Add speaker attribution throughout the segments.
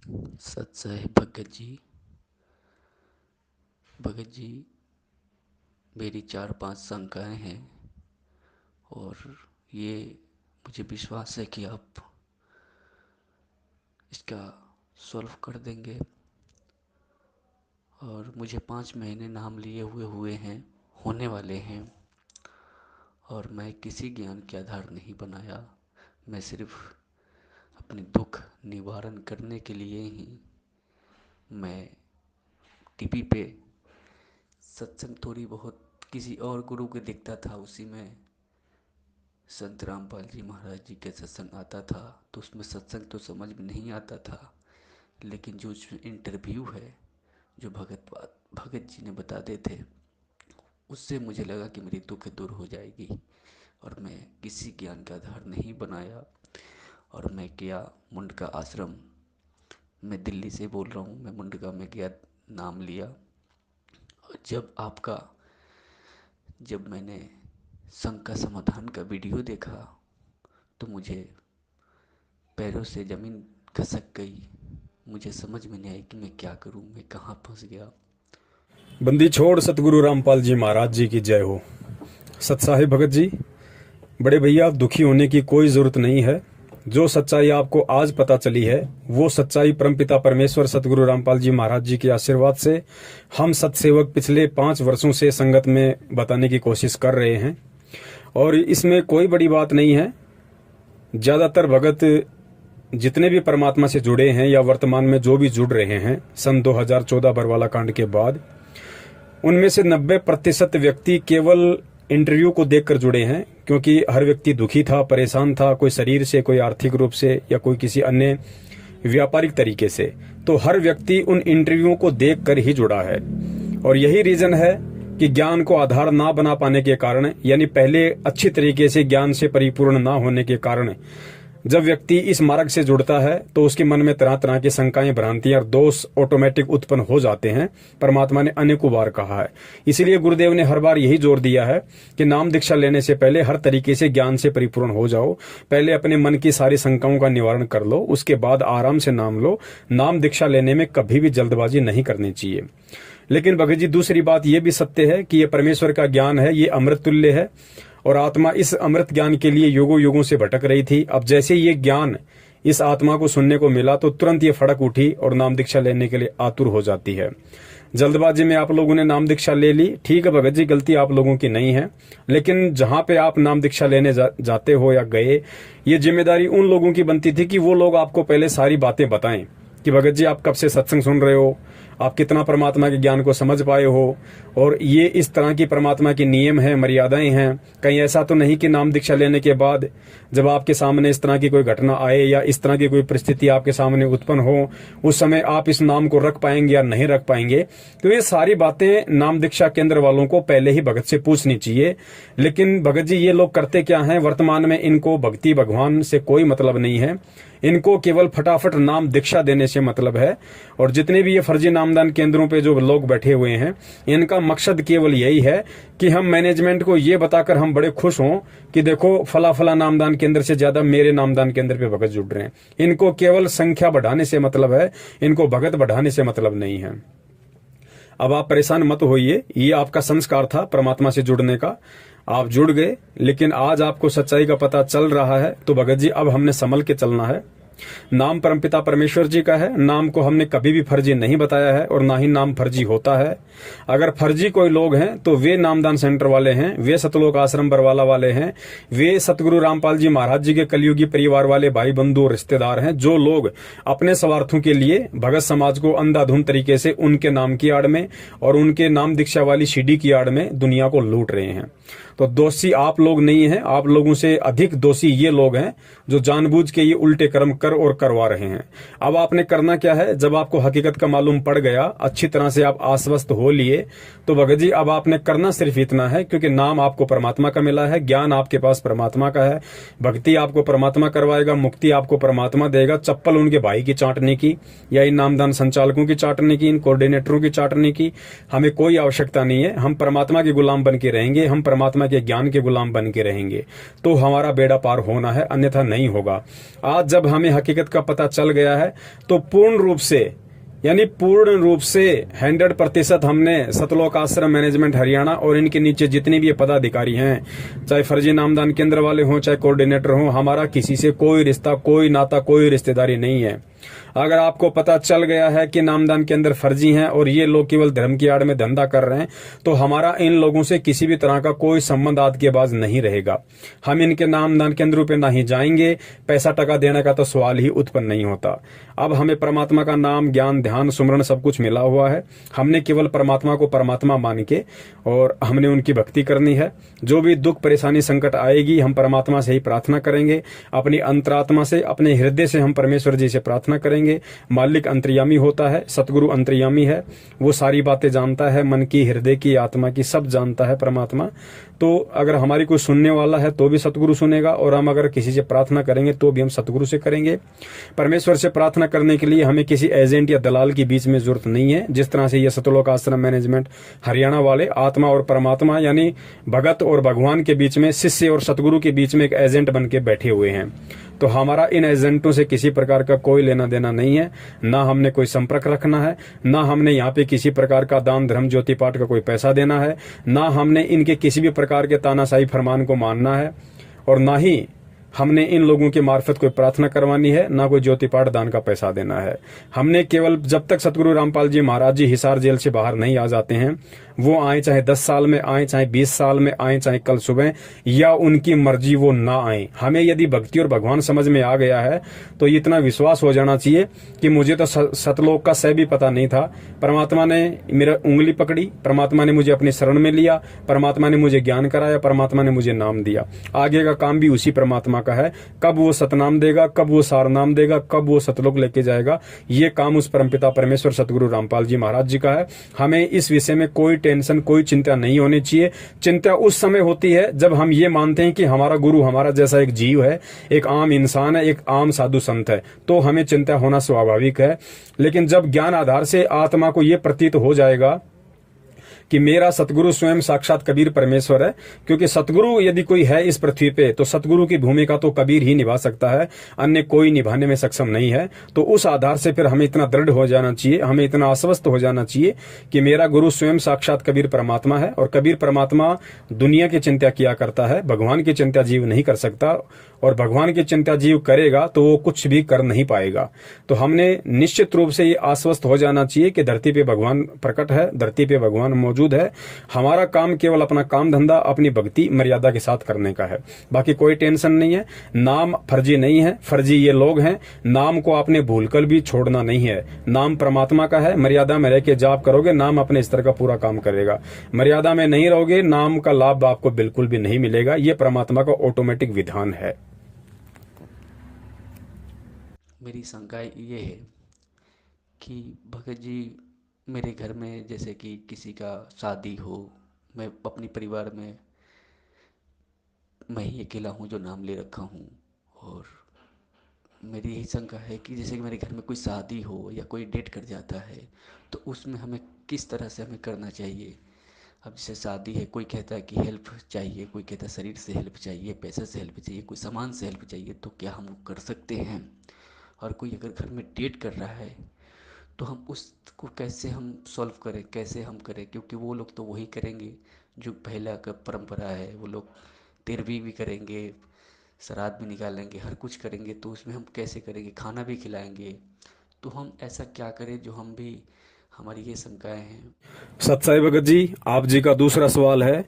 Speaker 1: सत्साई भगत जी, मेरी 4-5 शंकाएं हैं और ये मुझे विश्वास है कि आप इसका सॉल्व कर देंगे। और मुझे 5 महीने नाम लिए हुए हैं, होने वाले हैं, और मैं किसी ज्ञान के आधार नहीं बनाया। मैं सिर्फ अपने दुख निवारण करने के लिए ही मैं टीवी पे सत्संग थोड़ी बहुत किसी और गुरु के दिखता था, उसी में संत रामपाल जी महाराज जी के सत्संग आता था, तो उसमें सत्संग तो समझ में नहीं आता था, लेकिन जो इंटरव्यू है जो भगत जी ने बताते थे, उससे मुझे लगा कि मेरी दुख दूर हो जाएगी। और मैं किसी ज्ञान का आधार नहीं बनाया और मैं गया मुंडका आश्रम। मैं दिल्ली से बोल रहा हूँ, मैं मुंडका में गया, नाम लिया। और जब मैंने संघ का समाधान का वीडियो देखा तो मुझे पैरों से ज़मीन खसक गई। मुझे समझ में नहीं आई कि मैं क्या करूं, मैं कहाँ फंस गया।
Speaker 2: बंदी छोड़ सतगुरु रामपाल जी महाराज जी की जय हो। सत्साहिब भगत जी, बड़े भैया, दुखी होने की कोई जरूरत नहीं है। जो सच्चाई आपको आज पता चली है वो सच्चाई परमपिता परमेश्वर सतगुरु रामपाल जी महाराज जी के आशीर्वाद से हम सत्सेवक पिछले 5 वर्षों से संगत में बताने की कोशिश कर रहे हैं, और इसमें कोई बड़ी बात नहीं है। ज्यादातर भगत जितने भी परमात्मा से जुड़े हैं या वर्तमान में जो भी जुड़ रहे हैं सन 2014 बरवाला कांड के बाद, उनमें से 90% व्यक्ति केवल इंटरव्यू को देखकर जुड़े हैं, क्योंकि हर व्यक्ति दुखी था, परेशान था, कोई शरीर से, कोई आर्थिक रूप से या कोई किसी अन्य व्यापारिक तरीके से। तो हर व्यक्ति उन इंटरव्यू को देखकर ही जुड़ा है, और यही रीजन है कि ज्ञान को आधार ना बना पाने के कारण, यानी पहले अच्छी तरीके से ज्ञान से परिपूर्ण ना होने के कारण, जब व्यक्ति इस मार्ग से जुड़ता है तो उसके मन में तरह तरह की शंकाएं, भ्रांतियां और दोष ऑटोमेटिक उत्पन्न हो जाते हैं। परमात्मा ने अनेकों बार कहा है। इसीलिए गुरुदेव ने हर बार यही जोर दिया है कि नाम दीक्षा लेने से पहले हर तरीके से ज्ञान से परिपूर्ण हो जाओ। पहले अपने मन की सारी शंकाओं का निवारण कर लो, उसके बाद आराम से नाम लो। नाम दीक्षा लेने में कभी भी जल्दबाजी नहीं करनी चाहिए। लेकिन भगत जी, दूसरी बात यह भी सत्य है कि यह परमेश्वर का ज्ञान है, ये अमृत तुल्य है, और आत्मा इस अमृत ज्ञान के लिए युगों युगों से भटक रही थी। अब जैसे ये ज्ञान इस आत्मा को सुनने को मिला तो तुरंत ये फड़क उठी और नाम दीक्षा लेने के लिए आतुर हो जाती है। जल्दबाजी में आप लोगों ने नाम दीक्षा ले ली, ठीक है भगत जी, गलती आप लोगों की नहीं है, लेकिन जहां पे आप नाम दीक्षा लेने जाते हो या गए, ये जिम्मेदारी उन लोगों की बनती थी कि वो लोग आपको पहले सारी बातें बताएं कि भगत जी आप कब से सत्संग सुन रहे हो, आप कितना परमात्मा के ज्ञान को समझ पाए हो, और ये इस तरह की परमात्मा की नियम है, मर्यादाएं हैं। कहीं ऐसा तो नहीं कि नाम दीक्षा लेने के बाद जब आपके सामने इस तरह की कोई घटना आए या इस तरह की कोई परिस्थिति आपके सामने उत्पन्न हो, उस समय आप इस नाम को रख पाएंगे या नहीं रख पाएंगे। तो ये सारी बातें नाम दीक्षा केंद्र वालों को पहले ही भगत से पूछनी चाहिए। लेकिन भगत जी, ये लोग करते क्या हैं, वर्तमान में इनको भक्ति भगवान से कोई मतलब नहीं है, इनको केवल फटाफट नाम दीक्षा देने से मतलब है। और जितने भी ये फर्जी नामदान केंद्रों पे जो लोग बैठे हुए हैं, इनका मकसद केवल यही है कि हम मैनेजमेंट को ये बताकर हम बड़े खुश हों कि देखो फला फला नामदान केंद्र से ज्यादा मेरे नामदान केंद्र पे भगत जुड़ रहे हैं। इनको केवल संख्या बढ़ाने से मतलब है, इनको भगत बढ़ाने से मतलब नहीं है। अब आप परेशान मत होइए, ये आपका संस्कार था परमात्मा से जुड़ने का, आप जुड़ गए, लेकिन आज आपको सच्चाई का पता चल रहा है। तो भगत जी, अब हमने संभल के चलना है। नाम परमपिता परमेश्वर जी का है, नाम को हमने कभी भी फर्जी नहीं बताया है और ना ही नाम फर्जी होता है। अगर फर्जी कोई लोग हैं तो वे नामदान सेंटर वाले हैं, वे सतलोक आश्रम बरवाला वाले हैं, वे सतगुरु रामपाल जी महाराज जी के कलयुगी परिवार वाले भाई बंधु और रिश्तेदार हैं, जो लोग अपने स्वार्थों के लिए भगत समाज को अंधाधुंध तरीके से उनके नाम की आड़ में और उनके नाम दीक्षा वाली सीढ़ी की आड़ में दुनिया को लूट रहे हैं। तो दोषी आप लोग नहीं हैं, आप लोगों से अधिक दोषी ये लोग हैं जो जानबूझ के ये उल्टे कर्म कर और करवा रहे हैं। अब आपने करना क्या है, जब आपको हकीकत का मालूम पड़ गया, अच्छी तरह से आप आश्वस्त हो लिए, तो भगत जी अब आपने करना सिर्फ इतना है, क्योंकि नाम आपको परमात्मा का मिला है, ज्ञान आपके पास परमात्मा का है, भक्ति आपको परमात्मा करवाएगा, मुक्ति आपको परमात्मा देगा। चप्पल उनके भाई की चाटने की या इन नामदान संचालकों की चाटने की, इन कोऑर्डिनेटरों की चाटने की हमें कोई आवश्यकता नहीं है। हम परमात्मा के गुलाम बन के रहेंगे, हम परमात्मा परमात्मा के ज्ञान के गुलाम बन के रहेंगे तो हमारा बेड़ा पार होना है, अन्यथा नहीं होगा। आज जब हमें हकीकत का पता चल गया है तो पूर्ण रूप से 100% हमने सतलोक आश्रम मैनेजमेंट हरियाणा और इनके नीचे जितने भी पदाधिकारी हैं, चाहे फर्जी नामदान केंद्र वाले हों, चाहे कोऑर्डिनेटर हों, हमारा किसी से कोई रिश्ता, कोई नाता, कोई रिश्तेदारी नहीं है। अगर आपको पता चल गया है कि नामदान के अंदर फर्जी हैं और ये लोग केवल धर्म की आड़ में धंधा कर रहे हैं, तो हमारा इन लोगों से किसी भी तरह का कोई संबंध आज के बाद नहीं रहेगा। हम इनके नामदान केंद्रों पे ना ही जाएंगे, पैसा टका देने का तो सवाल ही उत्पन्न नहीं होता। अब हमें परमात्मा का नाम, ज्ञान, ध्यान, सुमरण सब कुछ मिला हुआ है। हमने केवल परमात्मा को परमात्मा मान के और हमने उनकी भक्ति करनी है। जो भी दुख, परेशानी, संकट आएगी, हम परमात्मा से ही प्रार्थना करेंगे। अपनी अंतरात्मा से, अपने हृदय से हम परमेश्वर जी से प्रार्थना करेंगे। मालिक अंतर्यामी होता है, सतगुरु अंतर्यामी है, वो सारी बातें जानता है, मन की, हृदय की, आत्मा की, सब जानता है परमात्मा। तो अगर हमारी कोई सुनने वाला है तो भी सतगुरु सुनेगा, और हम अगर किसी से प्रार्थना करेंगे तो भी हम सतगुरु से करेंगे। परमेश्वर से प्रार्थना करने के लिए हमें किसी एजेंट या दलाल की बीच में जरूरत नहीं है। जिस तरह से ये सतलोक आश्रम मैनेजमेंट हरियाणा वाले आत्मा और परमात्मा यानी भगत और भगवान के बीच में, शिष्य और सतगुरु के बीच में एक एजेंट बन के बैठे हुए हैं, तो हमारा इन एजेंटों से किसी प्रकार का कोई लेना देना नहीं है। ना हमने कोई संपर्क रखना है, ना हमने यहाँ पे किसी प्रकार का दान, धर्म, ज्योति पाठ का कोई पैसा देना है, ना हमने इनके किसी भी प्रकार के तानाशाही फरमान को मानना है, और ना ही हमने इन लोगों के मार्फत कोई प्रार्थना करवानी है, ना कोई ज्योति पाठ दान का पैसा देना है। हमने केवल जब तक सतगुरु रामपाल जी महाराज जी हिसार जेल से बाहर नहीं आ जाते हैं, वो आए चाहे 10 साल में आए, चाहे 20 साल में आए, चाहे कल सुबह, या उनकी मर्जी वो ना आए। हमें यदि भक्ति और भगवान समझ में आ गया है तो इतना विश्वास हो जाना चाहिए कि मुझे तो सतलोक का सह भी पता नहीं था, परमात्मा ने मेरा उंगली पकड़ी, परमात्मा ने मुझे अपनी शरण में लिया, परमात्मा ने मुझे ज्ञान कराया, परमात्मा ने मुझे नाम दिया। आगे का काम भी उसी परमात्मा का है। कब वो सतनाम देगा, कब वो सार नाम देगा, कब वो सतलोक लेके जाएगा, ये काम उस परमपिता परमेश्वर सतगुरु रामपाल जी महाराज जी का है। हमें इस विषय में कोई टेंशन, कोई चिंता नहीं होनी चाहिए। चिंता उस समय होती है जब हम ये मानते हैं कि हमारा गुरु हमारा जैसा एक जीव है, एक आम इंसान है, एक आम साधु संत है, तो हमें चिंता होना स्वाभाविक है। लेकिन जब ज्ञान आधार से आत्मा को यह प्रतीत हो जाएगा कि मेरा सतगुरु स्वयं साक्षात कबीर परमेश्वर है, क्योंकि सतगुरु यदि कोई है इस पृथ्वी पे तो सतगुरु की भूमिका तो कबीर ही निभा सकता है, अन्य कोई निभाने में सक्षम नहीं है। तो उस आधार से फिर हमें इतना दृढ़ हो जाना चाहिए, हमें इतना आश्वस्त हो जाना चाहिए कि मेरा गुरु स्वयं साक्षात कबीर परमात्मा है, और कबीर परमात्मा दुनिया की चिंता किया करता है, भगवान की चिंता जीव नहीं कर सकता, और भगवान की चिंता जीव करेगा तो वो कुछ भी कर नहीं पाएगा। तो हमने निश्चित रूप से ये आश्वस्त हो जाना चाहिए कि धरती पे भगवान प्रकट है, धरती पे भगवान मौजूद है। हमारा काम केवल अपना काम धंधा, अपनी भक्ति मर्यादा के साथ करने का है, बाकी कोई टेंशन नहीं है। नाम फर्जी नहीं है, फर्जी ये लोग हैं। नाम को आपने भूलकर भी छोड़ना नहीं है। नाम परमात्मा का है, मर्यादा में रह के जाप करोगे, नाम अपने स्तर का पूरा काम करेगा। मर्यादा में नहीं रहोगे, नाम का लाभ आपको बिल्कुल भी नहीं मिलेगा। ये परमात्मा का ऑटोमेटिक विधान है।
Speaker 1: मेरी शंका ये है कि भगत जी, मेरे घर में जैसे कि किसी का शादी हो, मैं अपनी परिवार में मैं ही अकेला हूँ जो नाम ले रखा हूँ, और मेरी यही शंका है कि जैसे कि मेरे घर में कोई शादी हो या कोई डेट कर जाता है तो उसमें हमें किस तरह से हमें करना चाहिए। अब जैसे शादी है, कोई कहता है कि हेल्प चाहिए, कोई कहता है शरीर से हेल्प चाहिए, पैसे से हेल्प चाहिए, कोई सामान से हेल्प चाहिए, तो क्या हम वो कर सकते हैं। और कोई अगर घर में डेट कर रहा है तो हम उसको कैसे हम सॉल्व करें, कैसे हम करें, क्योंकि वो लोग तो वही करेंगे जो पहला का परंपरा है। वो लोग तेरहवीं भी करेंगे, श्राद्ध भी निकालेंगे, हर कुछ करेंगे, तो उसमें हम कैसे करेंगे, खाना भी खिलाएंगे। तो हम ऐसा क्या करें जो हम भी, हमारी ये शंकाएं हैं।
Speaker 2: सत्साई भगत जी, आप जी का दूसरा सवाल है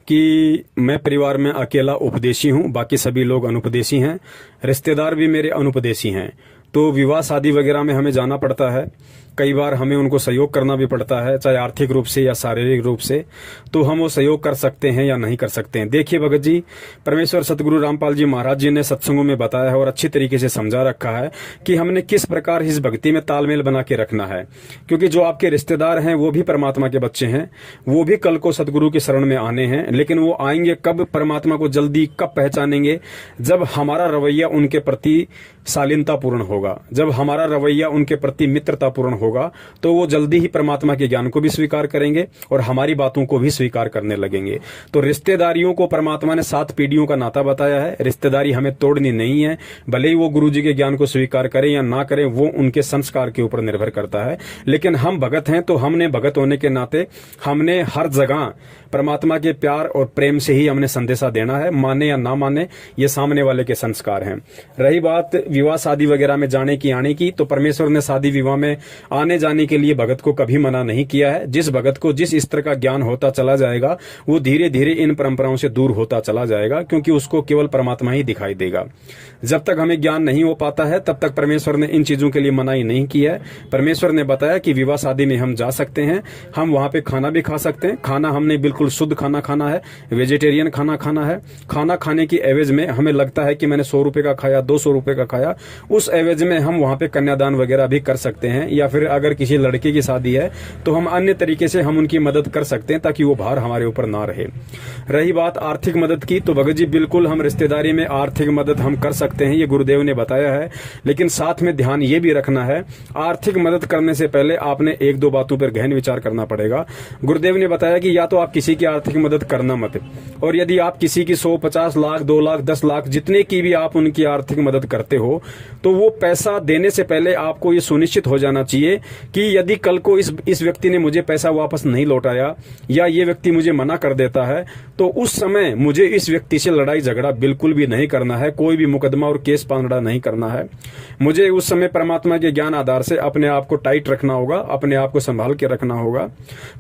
Speaker 2: कि मैं परिवार में अकेला उपदेशी हूं, बाकी सभी लोग अनुपदेशी हैं, रिश्तेदार भी मेरे अनुपदेशी हैं, तो विवाह शादी वगैरह में हमें जाना पड़ता है। कई बार हमें उनको सहयोग करना भी पड़ता है, चाहे आर्थिक रूप से या शारीरिक रूप से। तो हम वो सहयोग कर सकते हैं या नहीं कर सकते हैं। देखिए भगत जी, परमेश्वर सतगुरु रामपाल जी महाराज जी ने सत्संगों में बताया है और अच्छी तरीके से समझा रखा है कि हमने किस प्रकार इस भक्ति में तालमेल बना के रखना है। क्योंकि जो आपके रिश्तेदार हैं वो भी परमात्मा के बच्चे हैं, वो भी कल को सतगुरु की शरण में आने हैं, लेकिन वो आएंगे कब, परमात्मा को जल्दी कब पहचानेंगे, जब हमारा रवैया उनके प्रति शालीनतापूर्ण होगा, जब हमारा रवैया उनके प्रति मित्रतापूर्ण होगा, तो वो जल्दी ही परमात्मा के ज्ञान को भी स्वीकार करेंगे और हमारी बातों को भी स्वीकार करने लगेंगे। तो रिश्तेदारियों को परमात्मा ने 7 पीढ़ियों का नाता बताया है। रिश्तेदारी हमें तोड़नी नहीं है, भले ही वो गुरु जी के ज्ञान को स्वीकार करें या ना करें, वो उनके संस्कार के ऊपर निर्भर करता है। लेकिन हम भगत हैं, तो हमने भगत होने के नाते हमने हर जगह परमात्मा के प्यार और प्रेम से ही हमने संदेशा देना है, माने या ना माने, ये सामने वाले के संस्कार हैं। रही बात विवाह शादी वगैरह में जाने की आने की, तो परमेश्वर ने शादी विवाह में आने जाने के लिए भगत को कभी मना नहीं किया है। जिस भगत को जिस स्तर का ज्ञान होता चला जाएगा, वो धीरे धीरे इन परंपराओं से दूर होता चला जाएगा, क्योंकि उसको केवल परमात्मा ही दिखाई देगा। जब तक हमें ज्ञान नहीं हो पाता है, तब तक परमेश्वर ने इन चीजों के लिए मनाही नहीं की है। परमेश्वर ने बताया कि विवाह शादी में हम जा सकते हैं, हम वहां पे खाना भी खा सकते हैं। खाना हमने बिल्कुल शुद्ध खाना खाना है, वेजिटेरियन खाना खाना है। खाना खाने की एवज में हमें लगता है कि मैंने 100 रुपए का खाया, 200 रुपए का खाया, उस एवज में हम वहां पे कन्यादान वगैरह भी कर सकते हैं। या फिर अगर किसी लड़के की शादी है, तो हम अन्य तरीके से हम उनकी मदद कर सकते हैं, ताकि वो भार हमारे ऊपर ना रहे। रही बात आर्थिक मदद की, तो भगत जी बिल्कुल हम रिश्तेदारी में आर्थिक मदद हम कर सकते हैं, ये गुरुदेव ने बताया है। लेकिन साथ में ध्यान ये भी रखना है, आर्थिक मदद करने से पहले आपने 1-2 बातों पर गहन विचार करना पड़ेगा। गुरुदेव ने बताया कि या तो आप किसी की आर्थिक मदद करना मत, और यदि आप किसी की 100, 50 लाख, 2 लाख, 10 लाख, जितने की भी आप उनकी आर्थिक मदद करते हो, तो वो पैसा देने से पहले आपको ये सुनिश्चित हो जाना चाहिए कि यदि कल को इस व्यक्ति ने मुझे पैसा वापस नहीं लौटाया, या ये व्यक्ति मुझे मना कर देता है, तो उस समय मुझे इस व्यक्ति से लड़ाई झगड़ा बिल्कुल भी नहीं करना है, कोई भी मुकदमा और केस पांगड़ा नहीं करना है। मुझे उस समय परमात्मा के ज्ञान आधार से अपने आप को टाइट रखना होगा, अपने आप को संभाल के रखना होगा।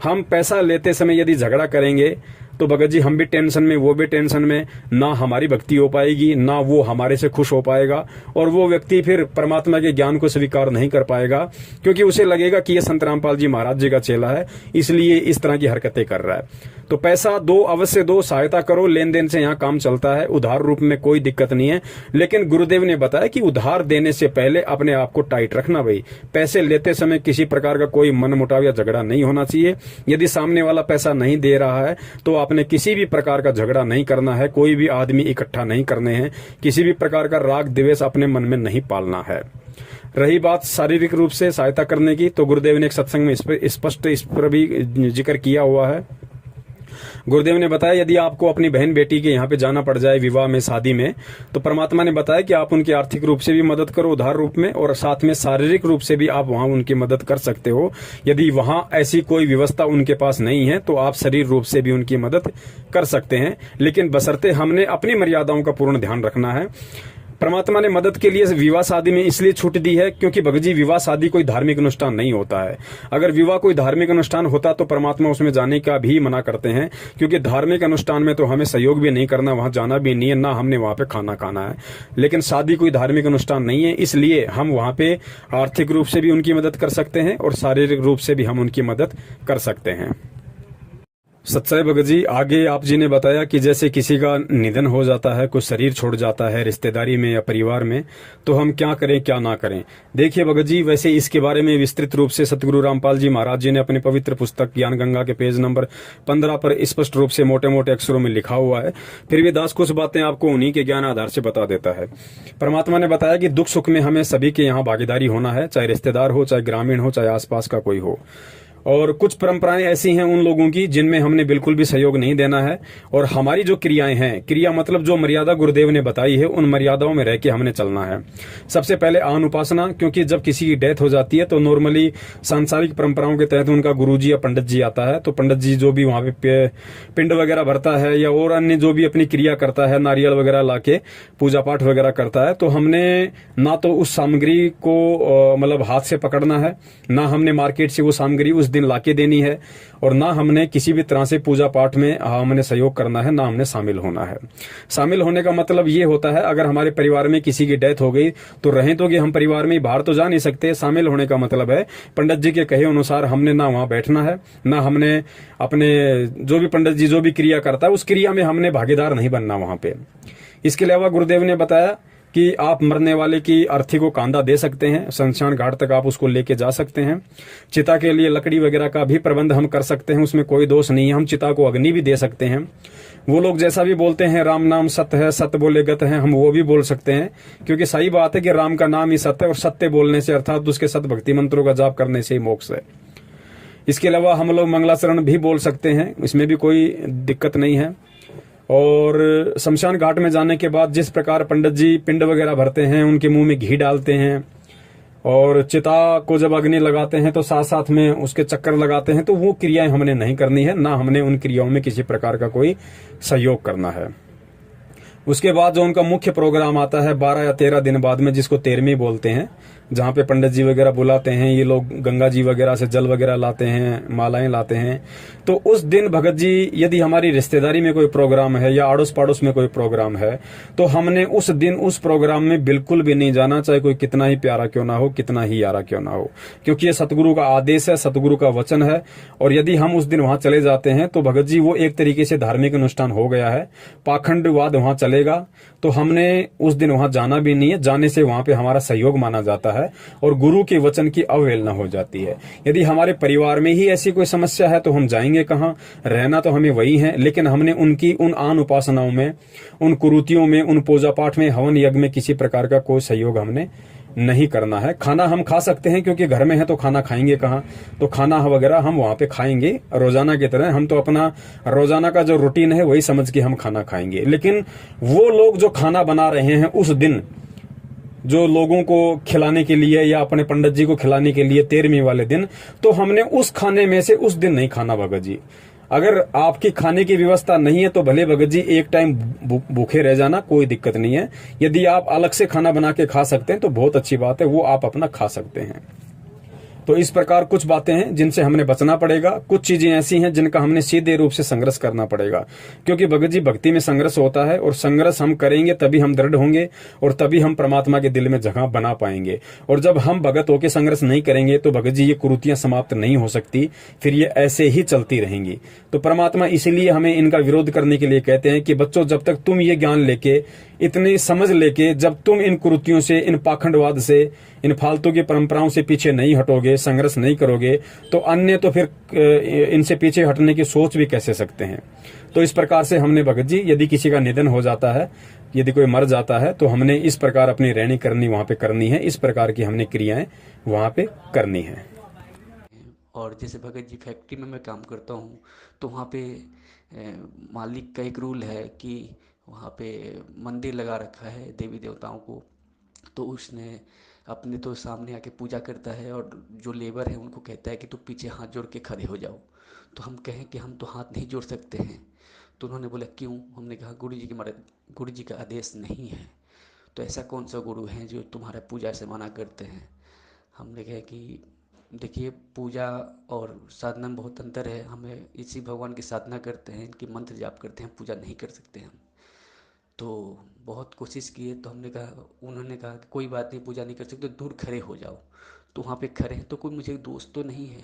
Speaker 2: हम पैसा लेते समय यदि झगड़ा करेंगे, तो भगत जी हम भी टेंशन में, वो भी टेंशन में, ना हमारी भक्ति हो पाएगी, ना वो हमारे से खुश हो पाएगा, और वो व्यक्ति फिर परमात्मा के ज्ञान को स्वीकार नहीं कर पाएगा, क्योंकि उसे लगेगा कि ये संत रामपाल जी महाराज जी का चेला है, इसलिए इस तरह की हरकतें कर रहा है। तो पैसा दो, अवश्य दो, सहायता करो, लेन देन से यहाँ काम चलता है, उधार रूप में कोई दिक्कत नहीं है। लेकिन गुरुदेव ने बताया कि उधार देने से पहले अपने आप को टाइट रखना। भाई पैसे लेते समय किसी प्रकार का कोई मनमुटाव या झगड़ा नहीं होना चाहिए। यदि सामने वाला पैसा नहीं दे रहा है, तो आपने किसी भी प्रकार का झगड़ा नहीं करना है, कोई भी आदमी इकट्ठा नहीं करने हैं, किसी भी प्रकार का राग द्वेष अपने मन में नहीं पालना है। रही बात शारीरिक रूप से सहायता करने की, तो गुरुदेव ने एक सत्संग में स्पष्ट इस पर भी जिक्र किया हुआ है। गुरुदेव ने बताया यदि आपको अपनी बहन बेटी के यहाँ पे जाना पड़ जाए विवाह में, शादी में, तो परमात्मा ने बताया कि आप उनकी आर्थिक रूप से भी मदद करो उधार रूप में, और साथ में शारीरिक रूप से भी आप वहां उनकी मदद कर सकते हो। यदि वहां ऐसी कोई व्यवस्था उनके पास नहीं है, तो आप शरीर रूप से भी उनकी मदद कर सकते हैं, लेकिन बशर्ते हमने अपनी मर्यादाओं का पूर्ण ध्यान रखना है। परमात्मा ने मदद के लिए विवाह शादी में इसलिए छूट दी है क्योंकि भगत जी विवाह शादी कोई धार्मिक अनुष्ठान नहीं होता है। अगर विवाह कोई धार्मिक अनुष्ठान होता तो परमात्मा उसमें जाने का भी मना करते हैं, क्योंकि धार्मिक अनुष्ठान में तो हमें सहयोग भी नहीं करना, वहां जाना भी नहीं है, ना हमने वहां पे खाना खाना है। लेकिन शादी कोई धार्मिक अनुष्ठान नहीं है, इसलिए हम वहां पे आर्थिक रूप से भी उनकी मदद कर सकते हैं और शारीरिक रूप से भी हम उनकी मदद कर सकते हैं। सच्चाई भगत जी आगे आप जी ने बताया कि जैसे किसी का निधन हो जाता है, कुछ शरीर छोड़ जाता है रिश्तेदारी में या परिवार में, तो हम क्या करें क्या ना करें। देखिए भगत जी, वैसे इसके बारे में विस्तृत रूप से सतगुरु रामपाल जी महाराज जी ने अपनी पवित्र पुस्तक ज्ञान गंगा के पेज नंबर 15 पर स्पष्ट रूप से मोटे मोटे अक्षरों में लिखा हुआ है। फिर भी दास कुछ बातें आपको उन्हीं के ज्ञान आधार से बता देता है। परमात्मा ने बताया कि दुख सुख में हमें सभी के यहाँ भागीदारी होना है, चाहे रिश्तेदार हो, चाहे ग्रामीण हो, चाहे आसपास का कोई हो। और कुछ परंपराएं ऐसी हैं उन लोगों की जिनमें हमने बिल्कुल भी सहयोग नहीं देना है, और हमारी जो क्रियाएं हैं, क्रिया मतलब जो मर्यादा गुरुदेव ने बताई है, उन मर्यादाओं में रह के हमने चलना है। सबसे पहले आन उपासना, क्योंकि जब किसी की डेथ हो जाती है तो नॉर्मली सांसारिक परंपराओं के तहत उनका गुरुजी या पंडित जी आता है, तो पंडित जी जो भी वहां पे पिंड वगैरह भरता है या और अन्य जो भी अपनी क्रिया करता है, नारियल वगैरह लाके पूजा पाठ वगैरह करता है, तो हमने ना तो उस सामग्री को मतलब हाथ से पकड़ना है, ना हमने मार्केट से वो सामग्री उस दिन लाके देनी है, और ना हमने किसी भी तरह से पूजा पाठ में हमने सहयोग करना है, ना हमने शामिल होना है। शामिल होने का मतलब ये होता है अगर हमारे परिवार में किसी की डेथ हो गई तो रहें तो कि हम परिवार में बाहर तो जा नहीं सकते। शामिल होने का मतलब है पंडित जी के कहे अनुसार हमने ना वहां बैठना है, ना हमने अपने जो भी पंडित जी जो भी क्रिया करता है उस क्रिया में हमने भागीदार नहीं बनना वहां पे। इसके अलावा गुरुदेव ने बताया कि आप मरने वाले की अर्थी को कांधा दे सकते हैं, शमशान घाट तक आप उसको लेके जा सकते हैं। चिता के लिए लकड़ी वगैरह का भी प्रबंध हम कर सकते हैं, उसमें कोई दोष नहीं है। हम चिता को अग्नि भी दे सकते हैं। वो लोग जैसा भी बोलते हैं राम नाम सत्य है, सत्य बोले गत है, हम वो भी बोल सकते हैं, क्योंकि सही बात है कि राम का नाम ही सत्य है और सत्य बोलने से अर्थात उसके सत भक्ति मंत्रों का जाप करने से ही मोक्ष है। इसके अलावा हम लोग मंगलाचरण भी बोल सकते हैं, इसमें भी कोई दिक्कत नहीं है। और शमशान घाट में जाने के बाद जिस प्रकार पंडित जी पिंड वगैरह भरते हैं, उनके मुंह में घी डालते हैं और चिता को जब अग्नि लगाते हैं तो साथ साथ में उसके चक्कर लगाते हैं, तो वो क्रियाएं हमने नहीं करनी है, ना हमने उन क्रियाओं में किसी प्रकार का कोई सहयोग करना है। उसके बाद जो उनका मुख्य प्रोग्राम आता है 12 या 13 दिन बाद में, जिसको 13वीं बोलते हैं, जहां पे पंडित जी वगैरह बुलाते हैं, ये लोग गंगा जी वगैरह से जल वगैरह लाते हैं, मालाएं लाते हैं। तो उस दिन भगत जी यदि हमारी रिश्तेदारी में कोई प्रोग्राम है या आड़ोस पड़ोस में कोई प्रोग्राम है, तो हमने उस दिन उस प्रोग्राम में बिल्कुल भी नहीं जाना, चाहे कोई कितना ही प्यारा क्यों ना हो, कितना ही यारा क्यों ना हो, क्योंकि ये सतगुरु का आदेश है, सतगुरु का वचन है। और यदि हम उस दिन वहां चले जाते हैं तो भगत जी वो एक तरीके से धार्मिक अनुष्ठान हो गया है, पाखंडवाद वहां चलेगा, तो हमने उस दिन वहां जाना भी नहीं है। जाने से वहां पे हमारा सहयोग माना जाता है और गुरु के वचन की अवहेलना हो जाती है। यदि हमारे परिवार में ही ऐसी कोई समस्या है तो हम जाएंगे कहां, रहना तो हमें वही है, लेकिन हमने उनकी उन आन उपासनाओं में, उन कुरीतियों में, उन पूजा पाठ में, हवन यज्ञ में किसी प्रकार का कोई सहयोग हमने नहीं करना है। खाना हम खा सकते हैं क्योंकि घर में है तो खाना खाएंगे कहां, तो खाना वगैरह हम वहां पे खाएंगे रोजाना की तरह। हम तो अपना रोजाना का जो रूटीन है वही समझ के हम खाना खाएंगे। लेकिन वो लोग जो खाना बना रहे हैं उस दिन, जो लोगों को खिलाने के लिए या अपने पंडित जी को खिलाने के लिए 13वीं वाले दिन, तो हमने उस खाने में से उस दिन नहीं खाना भगत जी। अगर आपकी खाने की व्यवस्था नहीं है तो भले भगत जी एक टाइम भूखे रह जाना, कोई दिक्कत नहीं है। यदि आप अलग से खाना बना के खा सकते हैं तो बहुत अच्छी बात है, वो आप अपना खा सकते हैं। तो इस प्रकार कुछ बातें हैं जिनसे हमने बचना पड़ेगा, कुछ चीजें ऐसी हैं जिनका हमने सीधे रूप से संघर्ष करना पड़ेगा, क्योंकि भगत जी भक्ति में संघर्ष होता है और संघर्ष हम करेंगे तभी हम दृढ़ होंगे और तभी हम परमात्मा के दिल में जगह बना पाएंगे। और जब हम भगत होकर संघर्ष नहीं करेंगे तो भगत जी ये कुरीतियां समाप्त नहीं हो सकती, फिर ये ऐसे ही चलती रहेंगी। तो परमात्मा इसीलिए हमें इनका विरोध करने के लिए कहते हैं कि बच्चों, जब तक तुम ये ज्ञान लेके, इतनी समझ लेके, जब तुम इन कुरीतियों से, इन पाखंडवाद से, इन फालतू की परंपराओं से पीछे नहीं हटोगे, संघर्ष नहीं करोगे, तो अन्य तो फिर इनसे पीछे हटने की सोच भी कैसे सकते हैं। तो इस प्रकार से हमने भगत जी, यदि किसी का निधन हो जाता है, यदि कोई मर जाता है, तो हमने इस प्रकार अपनी रहनी करनी वहां पे करनी है, इस प्रकार की हमने क्रियाएं वहां पे करनी है।
Speaker 1: और जैसे भगत जी फैक्ट्री में मैं काम करता हूँ, तो वहाँ पे मालिक का एक रूल है कि वहाँ पे मंदिर लगा रखा है देवी देवताओं को, तो उसने अपने तो सामने आके पूजा करता है और जो लेबर है उनको कहता है कि तू पीछे हाथ जोड़ के खड़े हो जाओ। तो हम कहें कि हम तो हाथ नहीं जोड़ सकते हैं। तो उन्होंने बोला क्यों? हमने कहा गुरु जी की गुरु जी का आदेश नहीं है। तो ऐसा कौन सा गुरु है जो तुम्हारा पूजा से मना करते हैं? हमने कहा कि देखिए, पूजा और साधना में बहुत अंतर है। हमें इसी भगवान की साधना करते हैं, इनकी मंत्र जाप करते हैं, पूजा नहीं कर सकते हम। तो बहुत कोशिश किए, तो उन्होंने कहा कि कोई बात नहीं, पूजा नहीं कर सकते, दूर खड़े हो जाओ। तो वहाँ पे खड़े हैं, तो कोई मुझे दोस्त तो नहीं है।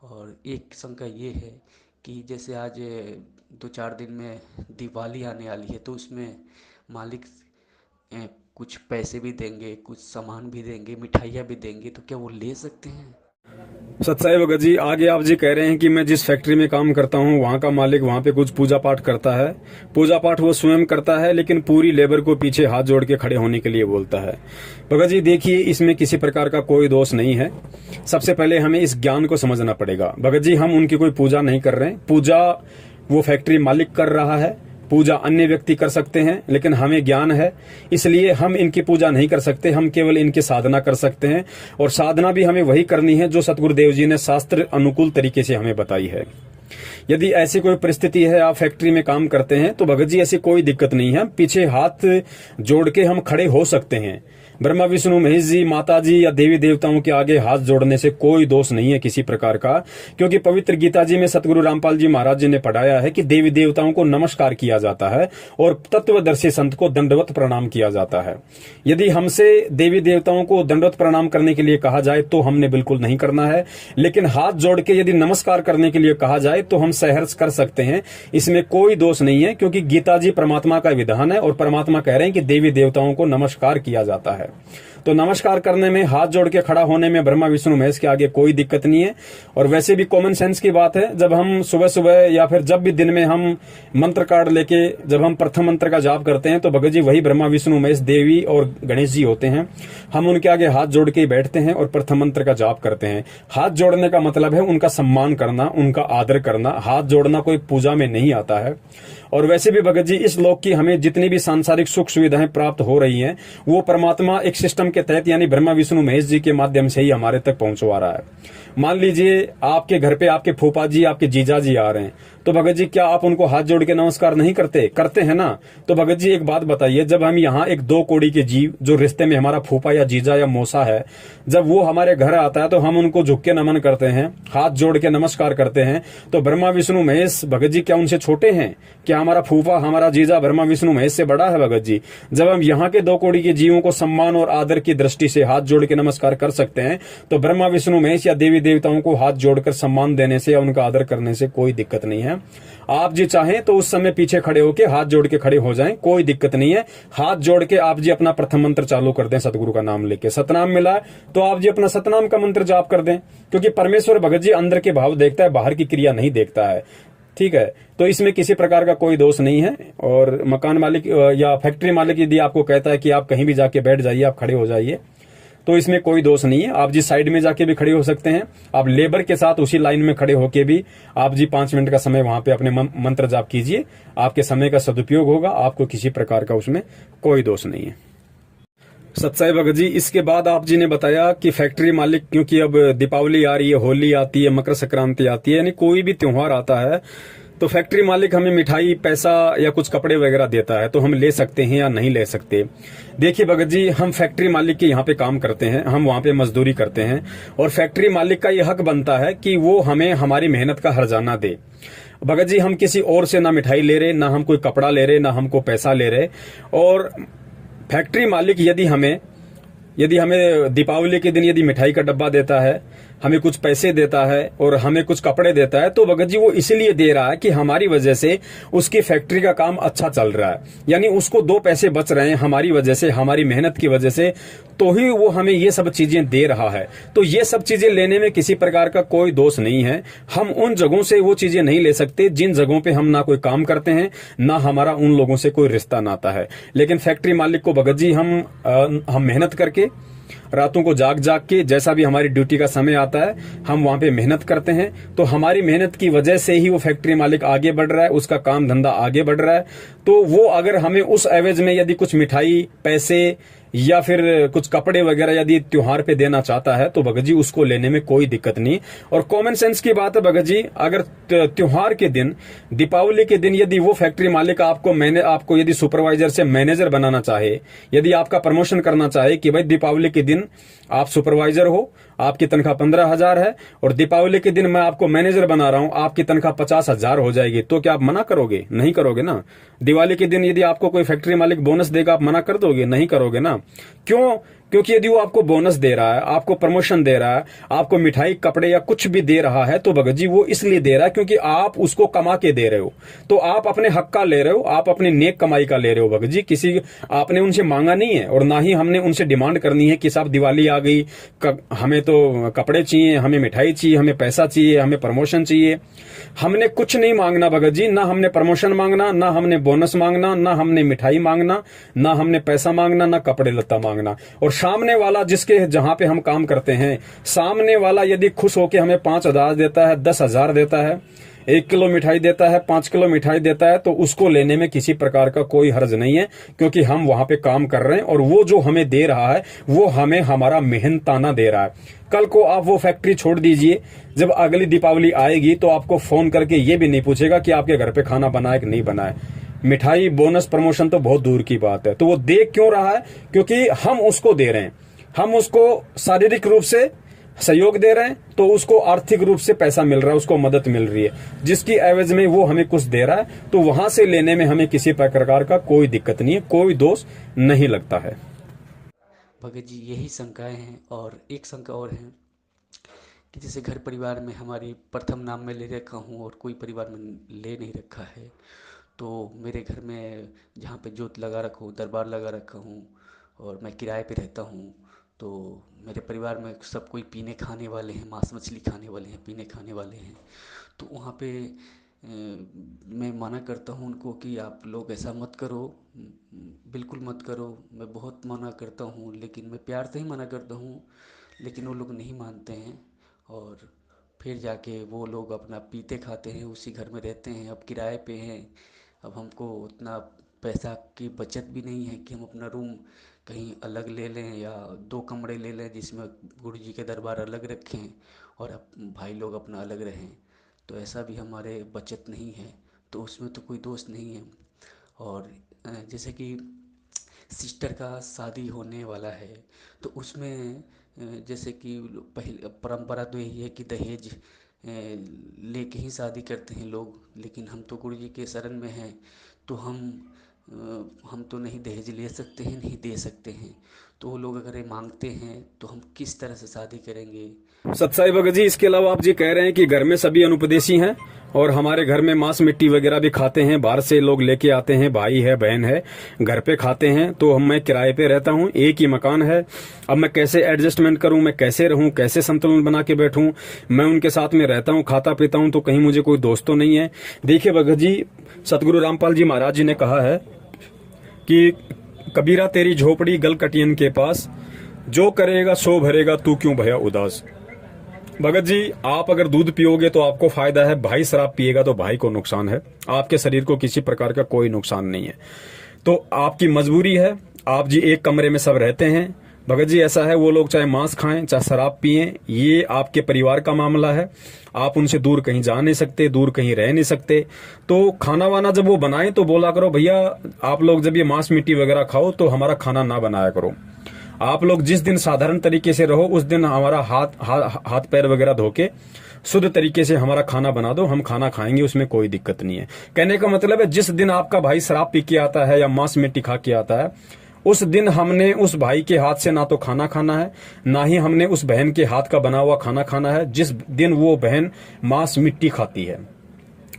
Speaker 1: और एक शंका ये है कि जैसे आज 2-4 दिन में दिवाली आने वाली है, तो उसमें मालिक कुछ पैसे भी देंगे, कुछ सामान भी देंगे, मिठाइयाँ भी देंगे, तो क्या वो ले सकते हैं?
Speaker 2: सत्साई भगत जी, आगे आप जी कह रहे हैं कि मैं जिस फैक्ट्री में काम करता हूं वहां का मालिक वहां पे कुछ पूजा पाठ करता है। पूजा पाठ वो स्वयं करता है, लेकिन पूरी लेबर को पीछे हाथ जोड़ के खड़े होने के लिए बोलता है। भगत जी देखिए, इसमें किसी प्रकार का कोई दोष नहीं है। सबसे पहले हमें इस ज्ञान को समझना पड़ेगा। भगत जी, हम उनकी कोई पूजा नहीं कर रहे हैं। पूजा वो फैक्ट्री मालिक कर रहा है, पूजा अन्य व्यक्ति कर सकते हैं, लेकिन हमें ज्ञान है इसलिए हम इनकी पूजा नहीं कर सकते। हम केवल इनकी साधना कर सकते हैं, और साधना भी हमें वही करनी है जो सतगुरुदेव जी ने शास्त्र अनुकूल तरीके से हमें बताई है। यदि ऐसी कोई परिस्थिति है, आप फैक्ट्री में काम करते हैं, तो भगत जी ऐसी कोई दिक्कत नहीं है। पीछे हाथ जोड़ के हम खड़े हो सकते हैं, ब्रह्मा विष्णु महेश जी, माता जी या देवी देवताओं के आगे हाथ जोड़ने से कोई दोष नहीं है किसी प्रकार का, क्योंकि पवित्र गीता जी में सतगुरु रामपाल जी महाराज जी ने पढ़ाया है कि देवी देवताओं को नमस्कार किया जाता है और तत्वदर्शी संत को दंडवत प्रणाम किया जाता है। यदि हमसे देवी देवताओं को दंडवत प्रणाम करने के लिए कहा जाए तो हमने बिल्कुल नहीं करना है, लेकिन हाथ जोड़ के यदि नमस्कार करने के लिए कहा जाए तो हम सहर्ष कर सकते हैं, इसमें कोई दोष नहीं है, क्योंकि गीता जी परमात्मा का विधान है और परमात्मा कह रहे हैं कि देवी देवताओं को नमस्कार किया जाता है। तो नमस्कार करने में, हाथ जोड़ के खड़ा होने में ब्रह्मा विष्णु महेश के आगे कोई दिक्कत नहीं है। और वैसे भी कॉमन सेंस की बात है, जब हम सुबह सुबह या फिर जब भी दिन में हम मंत्र कार्ड लेके जब हम प्रथम मंत्र का जाप करते हैं तो भगत जी वही ब्रह्मा विष्णु महेश देवी और गणेश जी होते हैं। हम उनके आगे हाथ जोड़ के बैठते हैं और प्रथम मंत्र का जाप करते हैं। हाथ जोड़ने का मतलब है उनका सम्मान करना, उनका आदर करना। हाथ जोड़ना कोई पूजा में नहीं आता है। और वैसे भी भगत जी इस लोक की हमें जितनी भी सांसारिक सुख सुविधाएं प्राप्त हो रही हैं वो परमात्मा एक सिस्टम के तहत यानी ब्रह्मा विष्णु महेश जी के माध्यम से ही हमारे तक पहुंचवा रहा है। मान लीजिए आपके घर पे आपके फूफा जी, आपके जीजा जी आ रहे हैं, तो भगत जी क्या आप उनको हाथ जोड़ के नमस्कार नहीं करते? करते हैं ना। तो भगत जी एक बात बताइए, जब हम यहाँ एक दो कोड़ी के जीव जो रिश्ते में हमारा फूफा या जीजा या मौसा है, जब वो हमारे घर आता है तो हम उनको झुक के नमन करते हैं, हाथ जोड़ के नमस्कार करते हैं। तो ब्रह्मा विष्णु महेश भगत जी क्या उनसे छोटे हैं? क्या हमारा फूफा, हमारा जीजा ब्रह्मा विष्णु महेश से बड़ा है? भगत जी जब हम यहाँ के दो कोड़ी के जीवों को सम्मान और आदर की दृष्टि से हाथ जोड़ के नमस्कार कर सकते हैं, तो ब्रह्मा विष्णु महेश या देवी देवताओं को हाथ जोड़कर सम्मान देने से या उनका आदर करने से कोई दिक्कत नहीं है। आप जी चाहें तो उस समय पीछे खड़े होके हाथ जोड़ के खड़े हो जाएं, कोई दिक्कत नहीं है। हाथ जोड़ के आप जी अपना प्रथम मंत्र चालू कर दें, सतगुरु का नाम लेके। सतनाम मिला तो आप जी अपना सतनाम का मंत्र जाप कर दें, क्योंकि परमेश्वर भगत जी अंदर के भाव देखता है, बाहर की क्रिया नहीं देखता है। ठीक है, तो इसमें किसी प्रकार का कोई दोष नहीं है। और मकान मालिक या फैक्ट्री मालिक यदि आपको कहता है कि आप कहीं भी जाके बैठ जाइए, आप खड़े हो जाइए, तो इसमें कोई दोष नहीं है। आप जी साइड में जाके भी खड़े हो सकते हैं। आप लेबर के साथ उसी लाइन में खड़े होके भी आप जी 5 मिनट का समय वहां पे अपने मंत्र जाप कीजिए। आपके समय का सदुपयोग होगा, आपको किसी प्रकार का उसमें कोई दोष नहीं है। सत्साई भगत जी, इसके बाद आप जी ने बताया कि फैक्ट्री मालिक, क्योंकि अब दीपावली आ रही है, होली आती है, मकर संक्रांति आती है, यानी कोई भी त्योहार आता है तो फैक्ट्री मालिक हमें मिठाई, पैसा या कुछ कपड़े वगैरह देता है, तो हम ले सकते हैं या नहीं ले सकते? देखिए भगत जी, हम फैक्ट्री मालिक के यहाँ पे काम करते हैं, हम वहाँ पे मजदूरी करते हैं और फैक्ट्री मालिक का यह हक बनता है कि वो हमें हमारी मेहनत का हर्जाना दे। भगत जी हम किसी और से ना मिठाई ले रहे, ना हम कोई कपड़ा ले रहे, ना हमको पैसा ले रहे। और फैक्ट्री मालिक यदि हमें दीपावली के दिन यदि मिठाई का डब्बा देता है, हमें कुछ पैसे देता है और हमें कुछ कपड़े देता है, तो भगत जी वो इसलिए दे रहा है कि हमारी वजह से उसकी फैक्ट्री का काम अच्छा चल रहा है, यानी उसको 2 पैसे बच रहे हैं हमारी वजह से, हमारी मेहनत की वजह से, तो ही वो हमें ये सब चीजें दे रहा है। तो ये सब चीजें लेने में किसी प्रकार का कोई दोष नहीं है। हम उन जगहों से वो चीजें नहीं ले सकते जिन जगहों पे हम ना कोई काम करते हैं, ना हमारा उन लोगों से कोई रिश्ता नाता है। लेकिन फैक्ट्री मालिक को भगत जी हम मेहनत करके, रातों को जाग जाग के, जैसा भी हमारी ड्यूटी का समय आता है, हम वहां पे मेहनत करते हैं, तो हमारी मेहनत की वजह से ही वो फैक्ट्री मालिक आगे बढ़ रहा है, उसका काम धंधा आगे बढ़ रहा है। तो वो अगर हमें उस एवज में यदि कुछ मिठाई, पैसे या फिर कुछ कपड़े वगैरह यदि त्योहार पे देना चाहता है, तो भगत जी उसको लेने में कोई दिक्कत नहीं। और कॉमन सेंस की बात है भगत जी, अगर त्योहार के दिन, दीपावली के दिन यदि वो फैक्ट्री मालिक आपको यदि सुपरवाइजर से मैनेजर बनाना चाहे, यदि आपका प्रमोशन करना चाहे कि भाई दीपावली के दिन आप सुपरवाइजर हो, आपकी तनख्वाह 15,000 है और दीपावली के दिन मैं आपको मैनेजर बना रहा हूं, आपकी तनख्वाह 50,000 हो जाएगी, तो क्या आप मना करोगे? नहीं करोगे ना। दिवाली के दिन यदि आपको कोई फैक्ट्री मालिक बोनस देगा, आप मना कर दोगे? नहीं करोगे ना। क्यों? क्योंकि यदि वो आपको बोनस दे रहा है, आपको प्रमोशन दे रहा है, आपको मिठाई, कपड़े या कुछ भी दे रहा है, तो भगत जी वो इसलिए दे रहा है क्योंकि आप उसको कमा के दे रहे हो। तो आप अपने हक का ले रहे हो, आप अपनी नेक कमाई का ले रहे हो भगत जी। किसी आपने उनसे मांगा नहीं है और ना ही हमने उनसे डिमांड करनी है कि साहब दिवाली आ गई, हमें तो कपड़े चाहिए, हमें मिठाई चाहिए, हमें पैसा चाहिए, हमें प्रमोशन चाहिए। हमने कुछ नहीं मांगना भगत जी, ना हमने प्रमोशन मांगना, ना हमने बोनस मांगना, ना हमने मिठाई मांगना, ना हमने पैसा मांगना, ना कपड़े लत्ता मांगना। और सामने वाला जिसके जहां पे हम काम करते हैं, सामने वाला यदि खुश होके हमें 5,000 देता है, 10,000 देता है, 1 किलो मिठाई देता है, 5 किलो मिठाई देता है, तो उसको लेने में किसी प्रकार का कोई हर्ज नहीं है, क्योंकि हम वहां पे काम कर रहे हैं और वो जो हमें दे रहा है वो हमें हमारा मेहनताना दे रहा है। कल को आप वो फैक्ट्री छोड़ दीजिए, जब अगली दीपावली आएगी तो आपको फोन करके ये भी नहीं पूछेगा कि आपके घर पे खाना बना है कि नहीं बना है। मिठाई, बोनस, प्रमोशन तो बहुत दूर की बात है। तो वो दे क्यों रहा है? क्योंकि हम उसको दे रहे हैं, हम उसको शारीरिक रूप से सहयोग दे रहे हैं, तो उसको आर्थिक रूप से पैसा मिल रहा है, उसको मदद मिल रही है, जिसकी एवज में वो हमें कुछ दे रहा है। तो वहां से लेने में हमें किसी प्रकार का कोई दिक्कत नहीं है, कोई दोष नहीं लगता है।
Speaker 1: भगत जी, यही शंकाएं हैं। और एक शंका और है कि जैसे घर परिवार में हमारी प्रथम नाम में ले रखा हूँ और कोई परिवार में ले नहीं रखा है, तो मेरे घर में जहाँ पे जोत लगा रखा हूँ, दरबार लगा रखा हूँ, और मैं किराए पे रहता हूँ, तो मेरे परिवार में सब कोई पीने खाने वाले हैं, मांस मछली खाने वाले हैं, पीने खाने वाले हैं। तो वहाँ पे मैं मना करता हूँ उनको कि आप लोग ऐसा मत करो, बिल्कुल मत करो। मैं बहुत मना करता हूँ, लेकिन मैं प्यार से ही मना करता हूँ, लेकिन वो लोग नहीं मानते हैं। और फिर जाके वो लोग अपना पीते खाते हैं, उसी घर में रहते हैं। अब किराए पे हैं, अब हमको उतना पैसा की बचत भी नहीं है कि हम अपना रूम कहीं अलग ले लें या 2 कमरे ले लें जिसमें गुरु जी के दरबार अलग रखें और भाई लोग अपना अलग रहें। तो ऐसा भी हमारे बचत नहीं है, तो उसमें तो कोई दोष नहीं है। और जैसे कि सिस्टर का शादी होने वाला है, तो उसमें जैसे कि पहले परंपरा तो यही है कि दहेज लेके ही शादी करते हैं लोग, लेकिन हम तो गुरु जी के शरण में हैं, तो हम तो नहीं दहेज ले सकते हैं, नहीं दे सकते हैं। तो वो लोग अगर ये मांगते हैं तो हम किस तरह से शादी करेंगे?
Speaker 2: सत्साई भगत जी, इसके अलावा आप जी कह रहे हैं कि घर में सभी अनुपदेशी हैं और हमारे घर में मांस मिट्टी वगैरह भी खाते हैं, बाहर से लोग लेके आते हैं, भाई है बहन है, घर पे खाते हैं। तो मैं किराए पे रहता हूँ, एक ही मकान है। अब मैं कैसे एडजस्टमेंट करूं, मैं कैसे रहूं, कैसे संतुलन बना के बैठूं? मैं उनके साथ में रहता हूं, खाता पीता हूं, तो कहीं मुझे कोई दोस्त तो नहीं है? देखिए भगत जी, सतगुरु रामपाल जी महाराज जी ने कहा है कि कबीरा तेरी झोपड़ी गल कटियन के पास, जो करेगा सो भरेगा, तू क्यों भया उदास। भगत जी, आप अगर दूध पियोगे तो आपको फायदा है, भाई शराब पिएगा तो भाई को नुकसान है। आपके शरीर को किसी प्रकार का कोई नुकसान नहीं है। तो आपकी मजबूरी है, आप जी एक कमरे में सब रहते हैं। भगत जी ऐसा है, वो लोग चाहे मांस खाएं चाहे शराब पिएं, ये आपके परिवार का मामला है। आप उनसे दूर कहीं जा नहीं सकते, दूर कहीं रह नहीं सकते। तो खाना वाना जब वो बनाए तो बोला करो, भैया आप लोग जब ये मांस मिट्टी वगैरह खाओ तो हमारा खाना ना बनाया करो। आप लोग जिस दिन साधारण तरीके से रहो, उस दिन हमारा हाथ पैर वगैरह धो के शुद्ध तरीके से हमारा खाना बना दो, हम खाना खाएंगे, उसमें कोई दिक्कत नहीं है। कहने का मतलब है, जिस दिन आपका भाई शराब पी के आता है या मांस मिट्टी खा के आता है, उस दिन हमने उस भाई के हाथ से ना तो खाना खाना है, ना ही हमने उस बहन के हाथ का बना हुआ खाना खाना है जिस दिन वो बहन मांस मिट्टी खाती है।